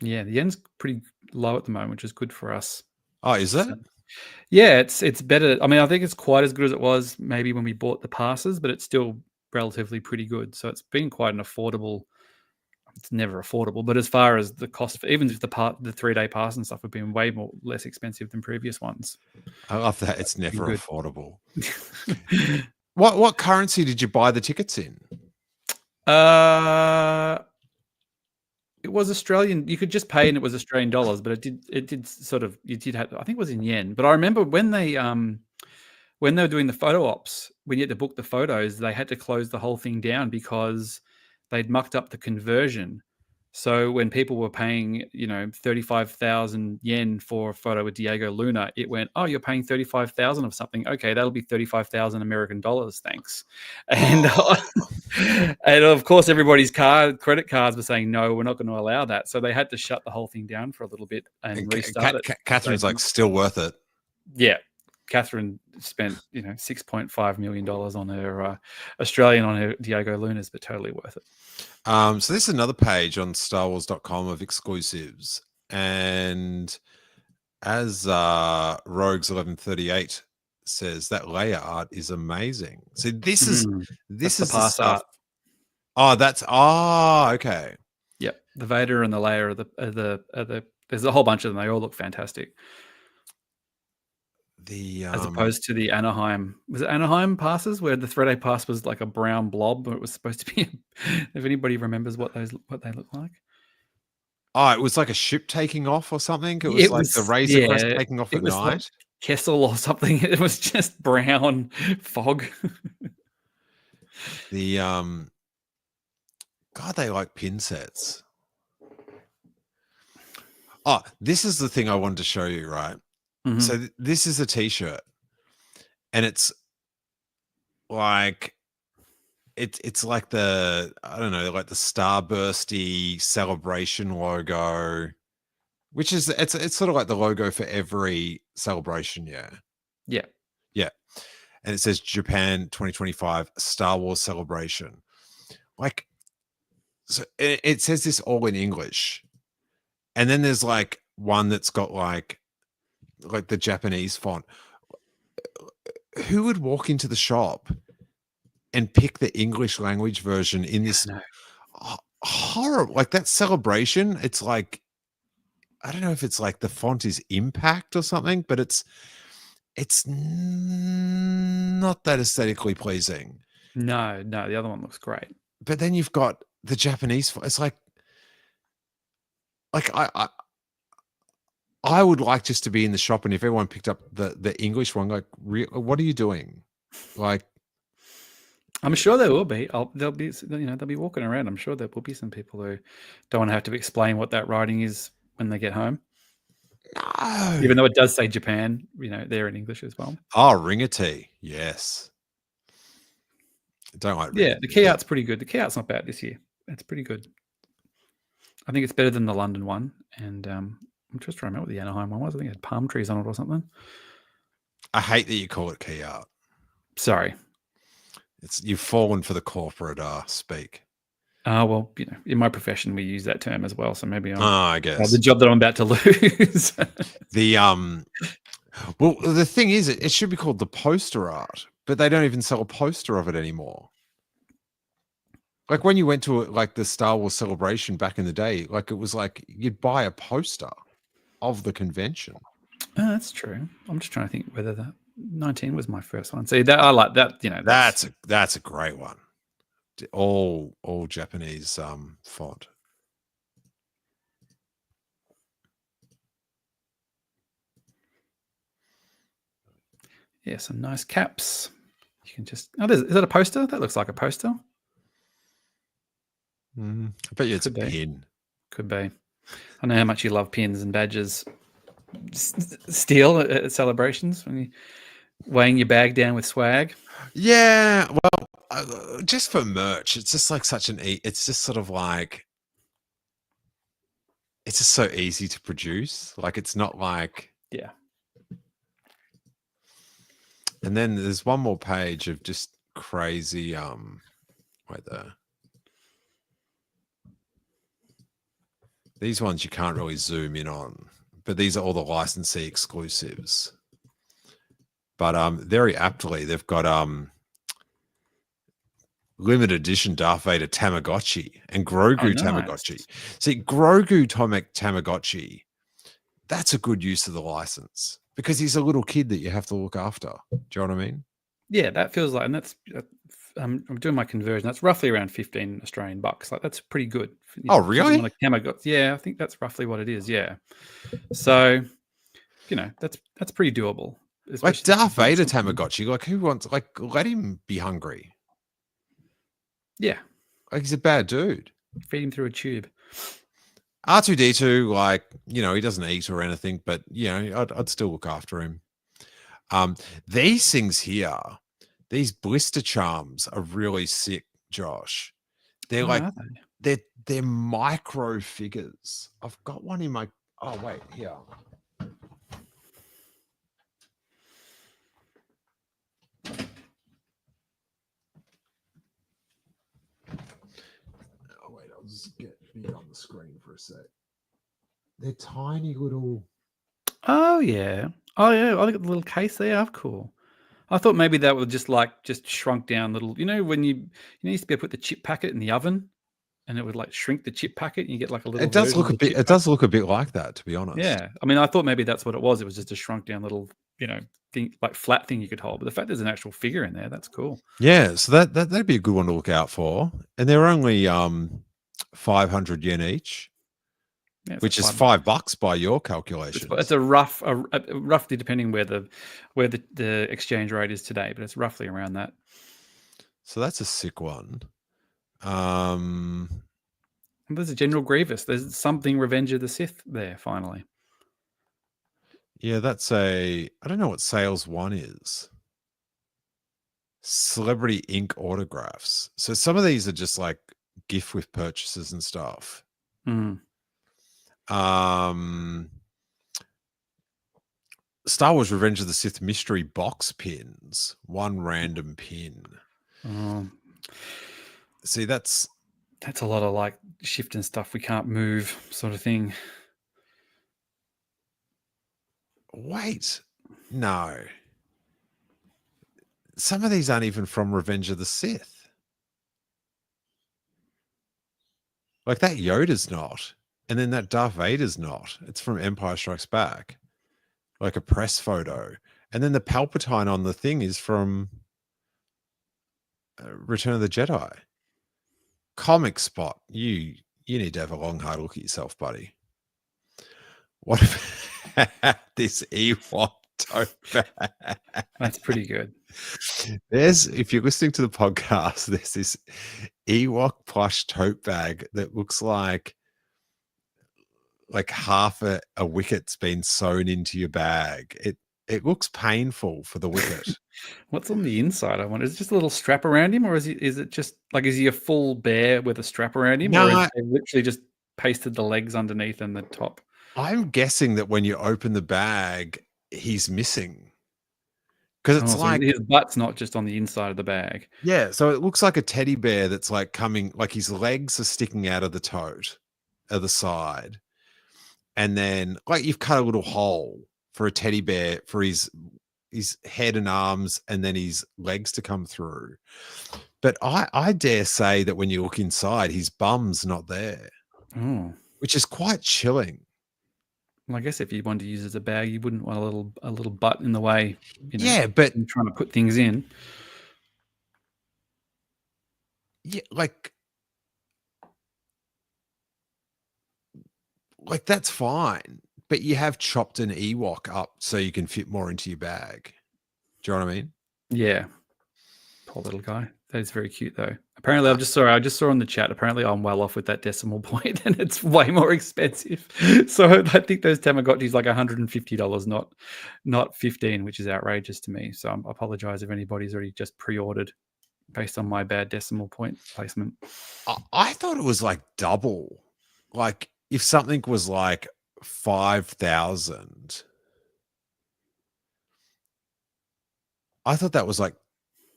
Yeah, the yen's pretty low at the moment, which is good for us. Oh, is it? So, yeah, it's better. I mean, I think it's quite as good as it was maybe when we bought the passes, but it's still relatively pretty good. So it's been quite an affordable. It's never affordable, but as far as the cost, even if the 3-day pass and stuff have been way less expensive than previous ones. I love that. It's never affordable. What currency did you buy the tickets in? It was Australian. You could just pay and it was Australian dollars, but it did sort of, you did have, I think it was in yen. But I remember when they were doing the photo ops, when you had to book the photos, they had to close the whole thing down because they'd mucked up the conversion. So when people were paying, 35,000 yen for a photo with Diego Luna, it went, oh, you're paying 35,000 of something. Okay, that'll be 35,000 American dollars. Thanks. And and of course, everybody's credit cards were saying, no, we're not going to allow that. So they had to shut the whole thing down for a little bit and restart it. Catherine's like, still worth it. Yeah. Catherine spent, $6.5 million on her Australian on her Diego Lunas, but totally worth it. So this is another page on StarWars.com of exclusives, and as Rogues 1138 says, that layer art is amazing. So this is the stuff. art. Oh, that's okay. Yep. The Vader and the Leia are the. There's a whole bunch of them. They all look fantastic. As opposed to the Anaheim, was it Anaheim passes where the thread A pass was like a brown blob, but it was supposed to be. If anybody remembers what they look like. Oh, it was like a ship taking off or something. It was It like was, the Razor Crest yeah, taking off it at was like night. Kessel or something. It was just brown fog. The God, they like pin sets. Oh, this is the thing I wanted to show you, right? Mhm. So this is a t-shirt, and it's like it's like the, I don't know, like the Starbursty celebration logo, which is it's sort of like the logo for every celebration, yeah. Yeah. Yeah. And it says Japan 2025 Star Wars celebration. Like, so it says this all in English. And then there's like one that's got like the Japanese font. Who would walk into the shop and pick the English language version in this horrible, like that celebration? It's like, I don't know if it's like the font is Impact or something, but it's not that aesthetically pleasing. No, the other one looks great. But then you've got the Japanese. It's like I would like just to be in the shop, and if everyone picked up the English one, like, what are you doing? Like, I'm sure there will be. They'll be, they'll be walking around. I'm sure there will be some people who don't want to have to explain what that writing is when they get home. no. Even though it does say Japan, they're in English as well. Oh, Ringer T, yes. Don't like. Yeah, the key art's pretty good. The key art's not bad this year. It's pretty good. I think it's better than the London one. And I'm just trying to remember what the Anaheim one was. I think it had palm trees on it or something. I hate that you call it key art. Sorry. You've fallen for the corporate speak. Well, in my profession, we use that term as well. So maybe I guess the job that I'm about to lose. Well, the thing is, it should be called the poster art, but they don't even sell a poster of it anymore. Like when you went to like the Star Wars celebration back in the day, like it was like you'd buy a poster of the convention. Oh, that's true. I'm just trying to think whether that 19 was my first one. See, that I like that. That's a great one. All Japanese font. Yeah, some nice caps. You can just. Oh, is that a poster? That looks like a poster. I bet you it's Could a be. pin. Could be. I know how much you love pins and badges. Steal at celebrations when you weighing your bag down with swag. Yeah, well, just for merch, it's just like it's just sort of like, it's just so easy to produce. Like it's not like, yeah. And then there's one more page of just crazy wait there. These ones you can't really zoom in on, but these are all the licensee exclusives. But very aptly, they've got limited edition Darth Vader Tamagotchi and Grogu Tamagotchi. See, Grogu Tamagotchi, that's a good use of the license because he's a little kid that you have to look after. Do you know what I mean? Yeah, that feels like, and that's I'm doing my conversion. That's roughly around 15 Australian bucks. Like that's pretty good. Oh, really? Yeah, I think that's roughly what it is. Yeah. So, that's pretty doable. Like Darth Vader Tamagotchi, like who wants, like, let him be hungry. Yeah. Like he's a bad dude. Feed him through a tube. R2D2, like, he doesn't eat or anything, but I'd still look after him. These things here, these blister charms are really sick, Josh. They're they're micro figures. I've got one in my, oh wait, here. Oh wait, I'll just get me on the screen for a sec. They're tiny little. Oh yeah. Oh yeah. I look at the little case there. Oh, cool. I thought maybe that was just shrunk down little. When you used to be able to put the chip packet in the oven. and it would like shrink the chip packet, and you get like a little. It does version look of a the bit. chip It does look a bit like that, to be honest. Yeah, I mean, I thought maybe that's what it was. It was just a shrunk down little, thing, like flat thing you could hold. But the fact there's an actual figure in there, that's cool. Yeah, so that'd be a good one to look out for. And they're only 500 yen each, Yeah, which is $5. $5 by your calculations. It's a roughly roughly depending where the exchange rate is today, but it's roughly around that. So that's a sick one. And there's a General Grievous. There's something Revenge of the Sith there finally. Yeah, that's I don't know what sales one is. Celebrity ink autographs. So some of these are just like gift with purchases and stuff. Mm. Star Wars Revenge of the Sith mystery box pins. One random pin. See, that's a lot of like shifting stuff we can't move sort of thing. Wait, no. Some of these aren't even from Revenge of the Sith. Like that Yoda's not. And then that Darth Vader's not. It's from Empire Strikes Back. Like a press photo. And then the Palpatine on the thing is from Return of the Jedi. Comic Spot. You need to have a long, hard look at yourself, buddy. What if this Ewok tote bag? That's pretty good. If you're listening to the podcast, there's this Ewok plush tote bag that looks like half a wicket's been sewn into your bag. It looks painful for the wicket. What's on the inside? I wonder. Is it just a little strap around him, or is it just like, is he a full bear with a strap around him, No, or is they literally just pasted the legs underneath and the top? I'm guessing that when you open the bag, he's missing. Because it's so his butt's not just on the inside of the bag. Yeah, so it looks like a teddy bear that's like coming, like his legs are sticking out of the tote, of the side. And then like you've cut a little hole for a teddy bear for his head and arms and then his legs to come through. But I dare say that when you look inside, his bum's not there. Oh. Which is quite chilling. Well, I guess if you wanted to use it as a bag, you wouldn't want a little butt in the way. Yeah, but trying to put things in. Yeah, like that's fine, but you have chopped an Ewok up so you can fit more into your bag. Do you know what I mean? Yeah. Poor little guy. That is very cute, though. Apparently, I just saw on the chat. Apparently, I'm well off with that decimal point, and it's way more expensive. So I think those Tamagotchis like $150, not $15, which is outrageous to me. So I apologize if anybody's already just pre-ordered based on my bad decimal point placement. I thought it was like double. Like if something was like 5,000, I thought that was like.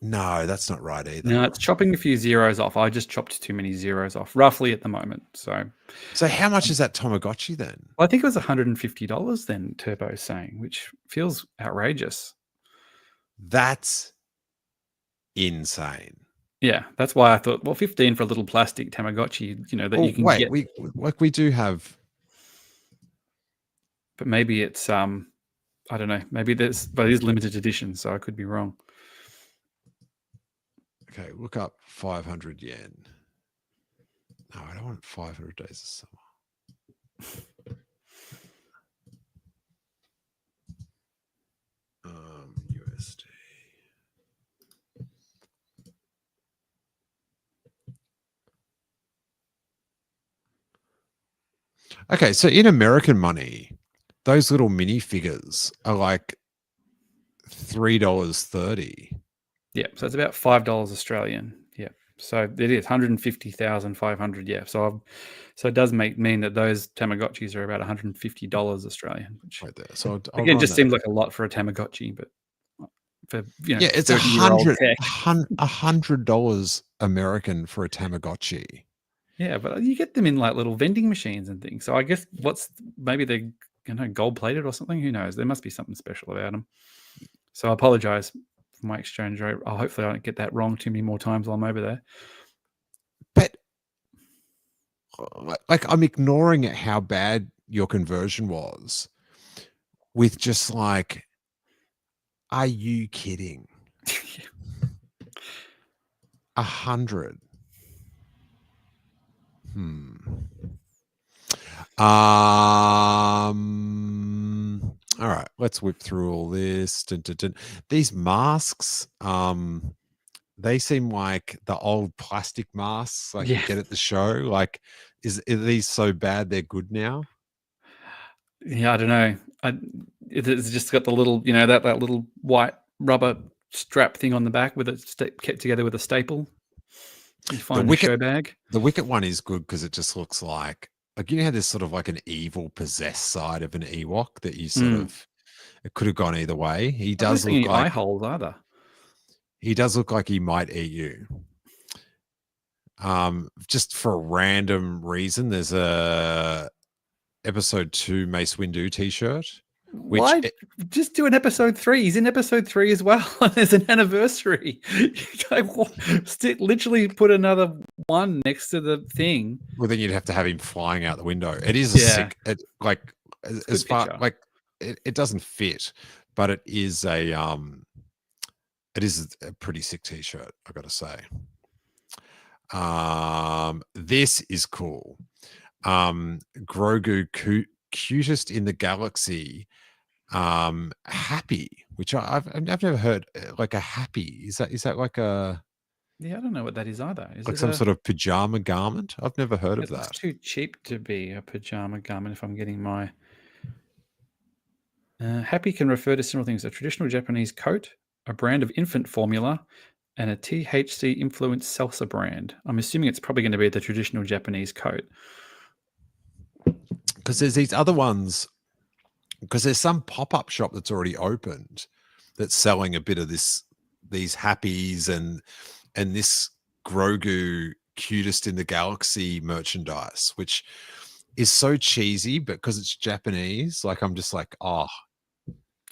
No, that's not right either. No, it's chopping a few zeros off. I just chopped too many zeros off, roughly at the moment. So how much is that Tamagotchi then? I think it was $150 then, Turbo's saying, which feels outrageous. That's insane. Yeah, that's why I thought, well, 15 for a little plastic Tamagotchi, that you can get. We do have. But maybe it's, I don't know, but it is limited edition, so I could be wrong. Okay, look up 500 yen. No, I don't want 500 days of summer. USD. Okay, so in American money, those little minifigures are like $3.30. Yeah, so it's about $5 Australian. Yeah, so it is 150,500. Yeah, so it does mean that those Tamagotchis are about $150 Australian, which right there. So again just seems like a lot for a Tamagotchi, but for yeah, it's $100 American for a Tamagotchi. Yeah, but you get them in like little vending machines and things. So I guess maybe they're gold plated or something. Who knows? There must be something special about them. So I apologize. My exchange rate. Hopefully I don't get that wrong too many more times while I'm over there. But like I'm ignoring how bad your conversion was with just like, are you kidding? 100. All right, let's whip through all this. Dun, dun, dun. These masks, they seem like the old plastic masks like you Yeah. get at the show. Like, are these so bad they're good now? Yeah, I don't know. It's just got the little, that little white rubber strap thing on the back with it kept together with a staple. You find the Wicket- show bag. The Wicket one is good because it just looks like you know how there's sort of like an evil possessed side of an Ewok that you sort of, it could have gone either way. He I don't does see look any eye like holes either. he does look like he might eat you. Just for a random reason, there's a episode 2 Mace Windu t-shirt. Why just do an episode 3? He's in episode 3 as well. There's an anniversary. Literally put another one next to the thing. Well, then you'd have to have him flying out the window. It is a sick, as far picture. like it doesn't fit, but it is a pretty sick t-shirt, I gotta say. This is cool. Grogu cutest in the galaxy. Happy, which I've never heard like a happy. Is that like a Yeah, I don't know what that is either. Is like it some sort of pajama garment? I've never heard of It looks that. too cheap to be a pajama garment. If I'm getting my happy can refer to several things: a traditional Japanese coat, a brand of infant formula, and a THC influenced salsa brand. I'm assuming it's probably going to be the traditional Japanese coat. Because there's these other ones. Because there's some pop-up shop that's already opened that's selling a bit of these happies and this Grogu cutest in the galaxy merchandise, which is so cheesy, but because it's Japanese, like I'm just like, oh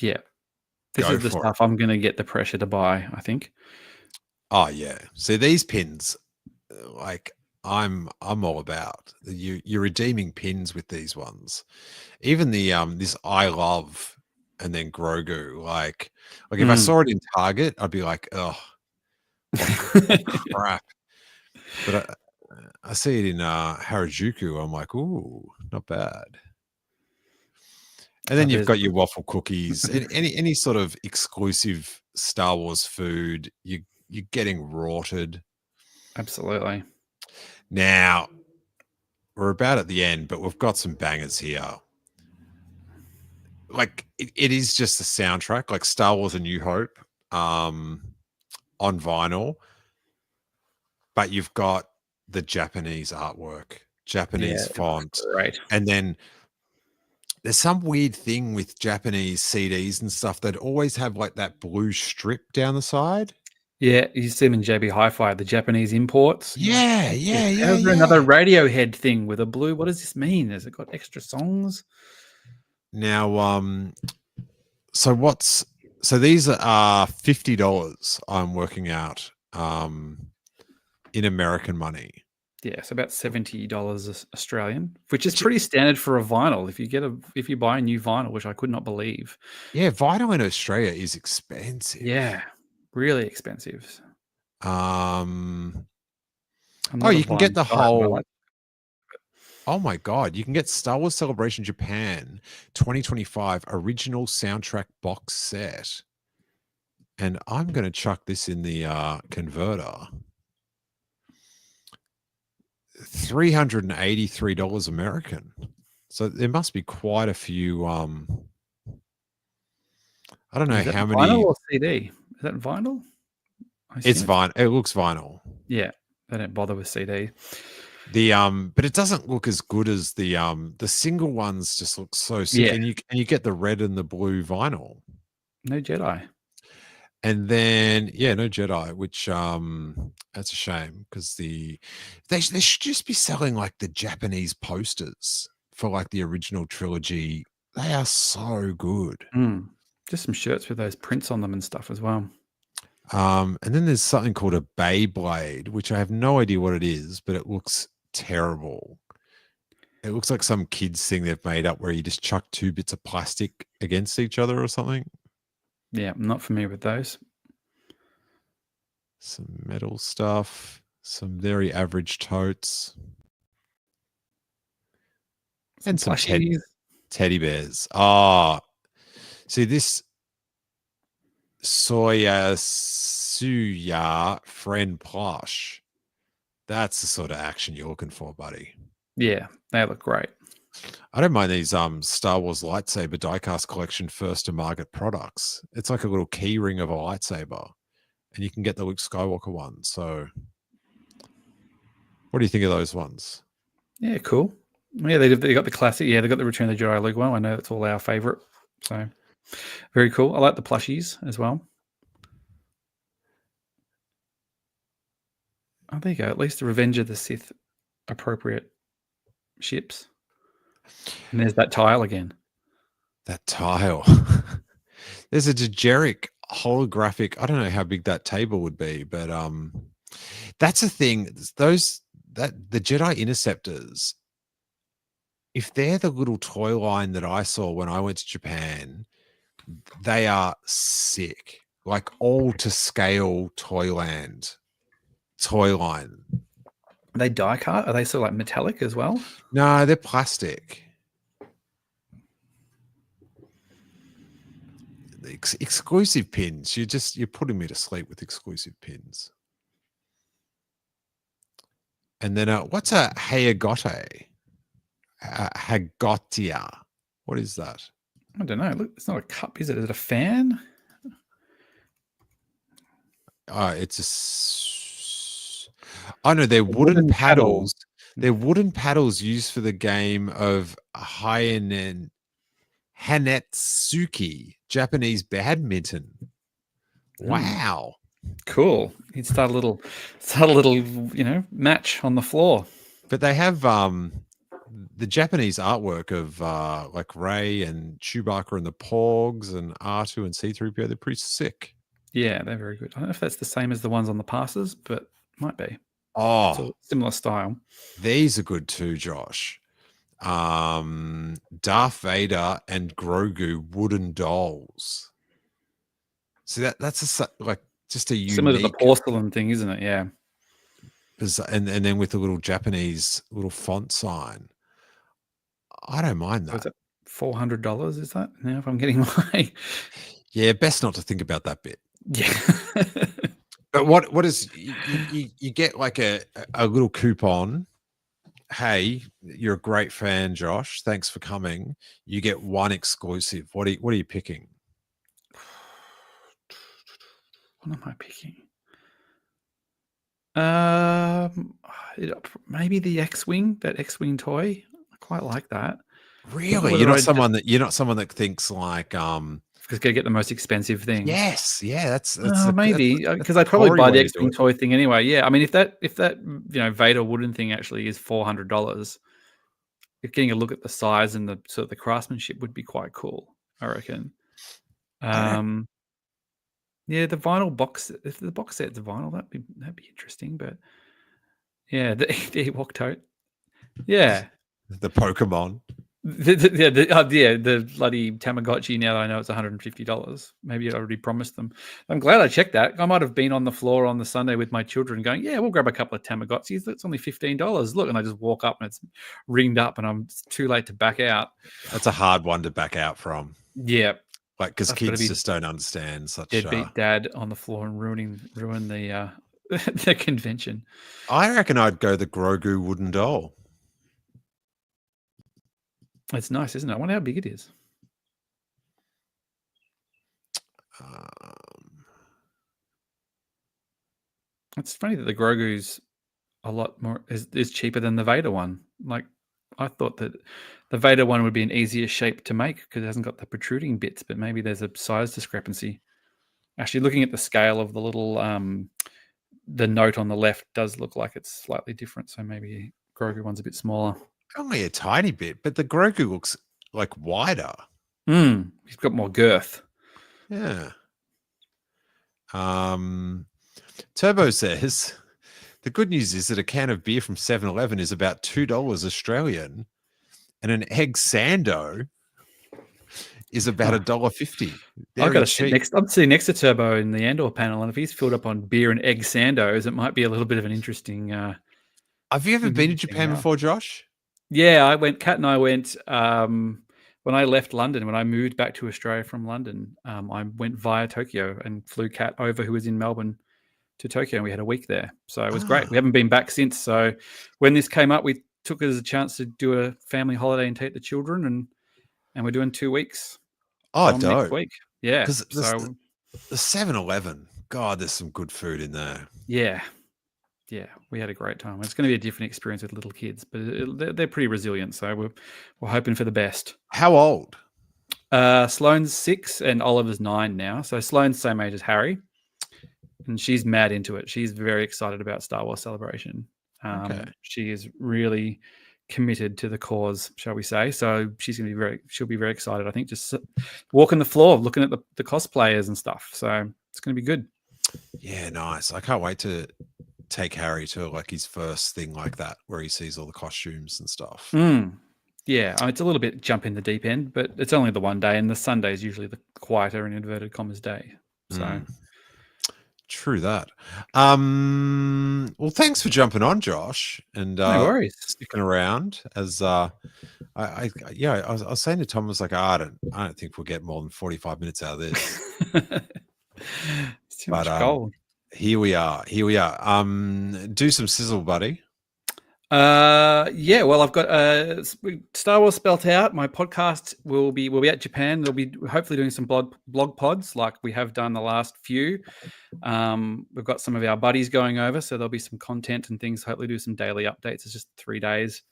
yeah, this is the stuff I'm going to get the pressure to buy, I think. Oh yeah, see these pins, like I'm all about you're redeeming pins with these ones. Even the this I love and then Grogu, like if I saw it in Target, I'd be like, oh crap. But I see it in Harajuku, I'm like, ooh, not bad. And then you've got your waffle cookies and any sort of exclusive Star Wars food, you're getting rorted. Absolutely. Now, we're about at the end, but we've got some bangers here. Like, it is just the soundtrack, like Star Wars A New Hope on vinyl, but you've got the Japanese artwork, Japanese font. Right. And then there's some weird thing with Japanese CDs and stuff that always have like that blue strip down the side. Yeah, you see them in JB Hi-Fi, the Japanese imports. Yeah. Another Radiohead thing with a blue. What does this mean? Has it got extra songs? Now, so these are $50 I'm working out in American money. Yeah, it's about $70 Australian, which is pretty standard for a vinyl. If you buy a new vinyl, which I could not believe. Yeah, vinyl in Australia is expensive. Yeah, really expensive. You can get the whole. Oh my God, you can get Star Wars Celebration Japan 2025 original soundtrack box set. And I'm going to chuck this in the converter. $383 American. So there must be quite a few. I don't know how many. Vinyl or CD? Is that vinyl? It's vinyl. It looks vinyl. Yeah, they don't bother with CD. But it doesn't look as good as the single ones. Just look so sick, and you get the red and the blue vinyl. No Jedi. And then no Jedi, which that's a shame because they should just be selling like the Japanese posters for like the original trilogy. They are so good. Just some shirts with those prints on them and stuff as well. And then there's something called a Beyblade, which I have no idea what it is, but it looks terrible. It looks like some kids thing they've made up where you just chuck 2 bits of plastic against each other or something. Yeah, I'm not familiar with those. Some metal stuff. Some very average totes. And some Plushies. teddy bears. Ah, see this Suya friend plush. That's the sort of action you're looking for, buddy. Yeah, they look great. I don't mind these Star Wars lightsaber diecast collection first to market products. It's like a little key ring of a lightsaber, and you can get the Luke Skywalker one. So, what do you think of those ones? Yeah, cool. Yeah, they got the classic. Yeah, they got the Return of the Jedi Luke one. I know that's all our favorite. So, very cool. I like the plushies as well. Oh, there you go. At least the Revenge of the Sith appropriate ships. And there's that tile again. That tile. There's a Dejeric holographic. I don't know how big that table would be, but that's the thing. The Jedi Interceptors, if they're the little toy line that I saw when I went to Japan, they are sick. Like all to scale toy line. Are they die cut? Are they sort of like metallic as well? No, they're plastic. Exclusive pins. You're putting me to sleep with exclusive pins. And then what's a Hayagote? Hagotia. What is that? I don't know. Look, it's not a cup, is it? Is it a fan? Oh no, they're wooden paddles. paddle. They're wooden paddles used for the game of Hanetsuki, Japanese badminton. Wow. Cool. He'd start a little, match on the floor. But they have the Japanese artwork of like Rey and Chewbacca and the Porgs and R2 and C-3PO. They're pretty sick. Yeah, they're very good. I don't know if that's the same as the ones on the passes, but might be. Oh, So similar style. these are good too, Josh. Darth Vader and Grogu wooden dolls. See that's just a unique, Similar to the porcelain thing, isn't it? Yeah. and then with the little Japanese little font sign. I don't mind So is that. it $400? Is that now? If I'm getting my Yeah, best not to think about that bit. yeah. But what is you get like a little coupon. Hey, you're a great fan, Josh. Thanks for coming. You get one exclusive. What are you picking? What am I picking? Maybe the X-Wing, that X-Wing toy. I quite like that. Really? Whether You're not I someone that thinks like because gotta get the most expensive thing. yes, yeah, that's maybe that's because I'd probably Corey buy way the to do X-Wing it. toy thing anyway. Yeah, I mean if that Vader wooden thing actually is $400, getting a look at the size and the sort of the craftsmanship would be quite cool, I reckon. Yeah, the vinyl box. If the box set's vinyl, that'd be interesting. But yeah, the Ewok tote. Yeah, The Pokemon. the bloody Tamagotchi. Now that I know it's $150. Maybe I already promised them. I'm glad I checked that. I might have been on the floor on the Sunday with my children, going, "Yeah, we'll grab a couple of Tamagotchis. It's only $15. Look," and I just walk up and it's ringed up, and it's too late to back out. That's a hard one to back out from. Yeah, Like because That's gotta kids be just don't understand such. deadbeat dad on the floor and ruin the the convention. I reckon I'd go the Grogu wooden doll. It's nice, isn't it? I wonder how big it is. It's funny that the Grogu's a lot more is cheaper than the Vader one. Like I thought that the Vader one would be an easier shape to make because it hasn't got the protruding bits, but maybe there's a size discrepancy. Actually, looking at the scale of the little the note on the left does look like it's slightly different. So maybe Grogu one's a bit smaller. Only a tiny bit, but the Grogu looks like wider. He's got more girth. Yeah. Turbo says the good news is that a can of beer from 7-Eleven is about $2 Australian. and an egg sando is about $1.50. I've got Very to sit cheap. next. I'm sitting next to Turbo in the Andor panel, and if he's filled up on beer and egg sandos, it might be a little bit of an interesting. Have you ever been to Japan before, Josh? Yeah, I went. Kat and I went when I left London. When I moved back to Australia from London, I went via Tokyo and flew Kat over, who was in Melbourne, to Tokyo, and we had a week there. So it was great. We haven't been back since. So when this came up, we took it as a chance to do a family holiday and take the children, and we're doing 2 weeks. Oh, next dope. week. Yeah. Because So the 7-Eleven, God, there's some good food in there. yeah, we had a great time. It's going to be a different experience with little kids, but they're pretty resilient. So we're hoping for the best. How old? Sloane's 6 and Oliver's 9 now. So Sloane's same age as Harry, and she's mad into it. She's very excited about Star Wars Celebration. Okay. She is really committed to the cause, shall we say. So she'll be very excited. I think just walking the floor, looking at the cosplayers and stuff. So it's going to be good. Yeah, nice. I can't wait to take Harry to like his first thing like that, where he sees all the costumes and stuff. Yeah, it's a little bit jump in the deep end, but it's only the one day, and the Sunday is usually the quieter, in inverted commas, day. So true that. Well, thanks for jumping on, Josh, and no worries. sticking around. As I was saying to Tom, I was like, I don't think we'll get more than 45 minutes out of this. It's too much gold. Here we are. Do some sizzle, buddy. Yeah, well, I've got Star Wars spelt out. My podcast will be at Japan. They'll be hopefully doing some blog pods like we have done the last few. We've got some of our buddies going over, so there'll be some content and things. Hopefully do some daily updates. It's just 3 days,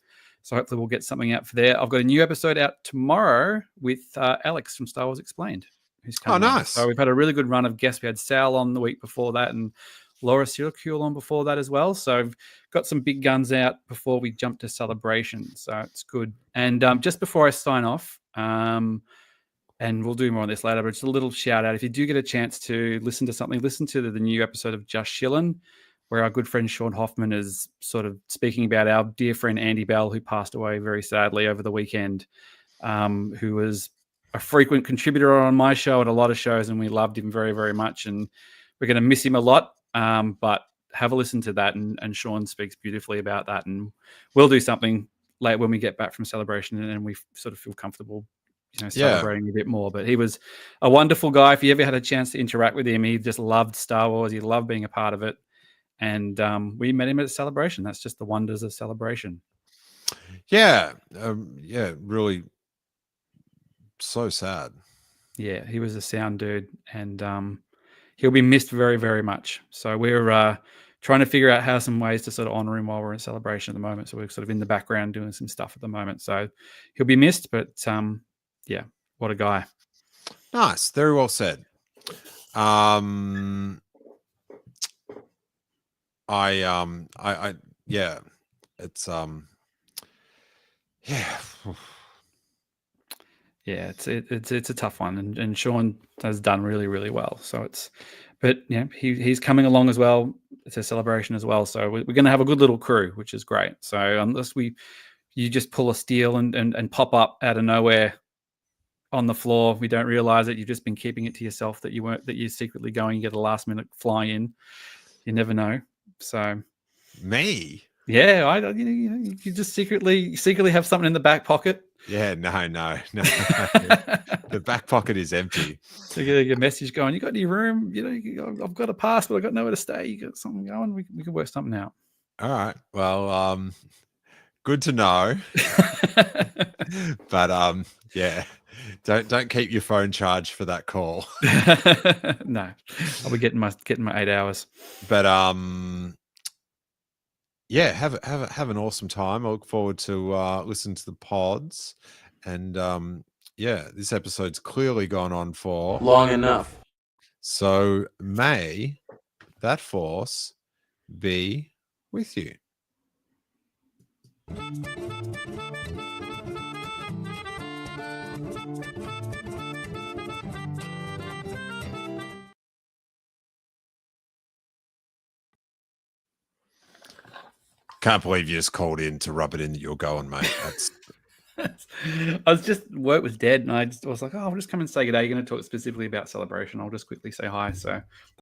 so hopefully we'll get something out for there. I've got a new episode out tomorrow with Alex from Star Wars Explained, who's coming. Oh, nice. So we've had a really good run of guests. We had Sal on the week before that, and Laura Sircule on before that as well. So I've got some big guns out before we jump to Celebration. So it's good. And just before I sign off, and we'll do more on this later, but just a little shout out. If you do get a chance to listen to something, listen to the new episode of Just Shillin', where our good friend Sean Hoffman is sort of speaking about our dear friend Andy Bell, who passed away very sadly over the weekend, who was a frequent contributor on my show and a lot of shows, and we loved him very, very much. And we're going to miss him a lot. But have a listen to that, and Sean speaks beautifully about that, and we'll do something late when we get back from Celebration and we sort of feel comfortable, celebrating a bit more. But he was a wonderful guy. If you ever had a chance to interact with him, he just loved Star Wars. He loved being a part of it, and we met him at Celebration. That's just the wonders of Celebration. Yeah, really, so sad. Yeah, he was a sound dude, and he'll be missed very, very much. So we're trying to figure out some ways to sort of honor him while we're in Celebration at the moment. So we're sort of in the background doing some stuff at the moment. So he'll be missed, but yeah, what a guy. Nice. Very well said. Yeah, it's yeah. Yeah, it's a tough one, and Sean has done really, really well. So but yeah, he's coming along as well. It's a Celebration as well. So we're going to have a good little crew, which is great. So unless you just pull a steal and pop up out of nowhere on the floor, we don't realize it. You've just been keeping it to yourself that you're secretly going. You get a last minute fly in. You never know. So me. Yeah, you just secretly have something in the back pocket. Yeah, no. The back pocket is empty. So you get a message going, you got any room? I've got a pass, but I've got nowhere to stay. You got something going? We can work something out. All right. Well, good to know. But yeah, don't keep your phone charged for that call. No, I'll be getting my 8 hours. But yeah, have an awesome time. I look forward to listening to the pods, and yeah, this episode's clearly gone on for long enough. So may that force be with you. Can't believe you just called in to rub it in that you're going, mate. I was just work was dead, and I was like, "Oh, I'll just come and say good day. You're going to talk specifically about Celebration. I'll just quickly say hi." So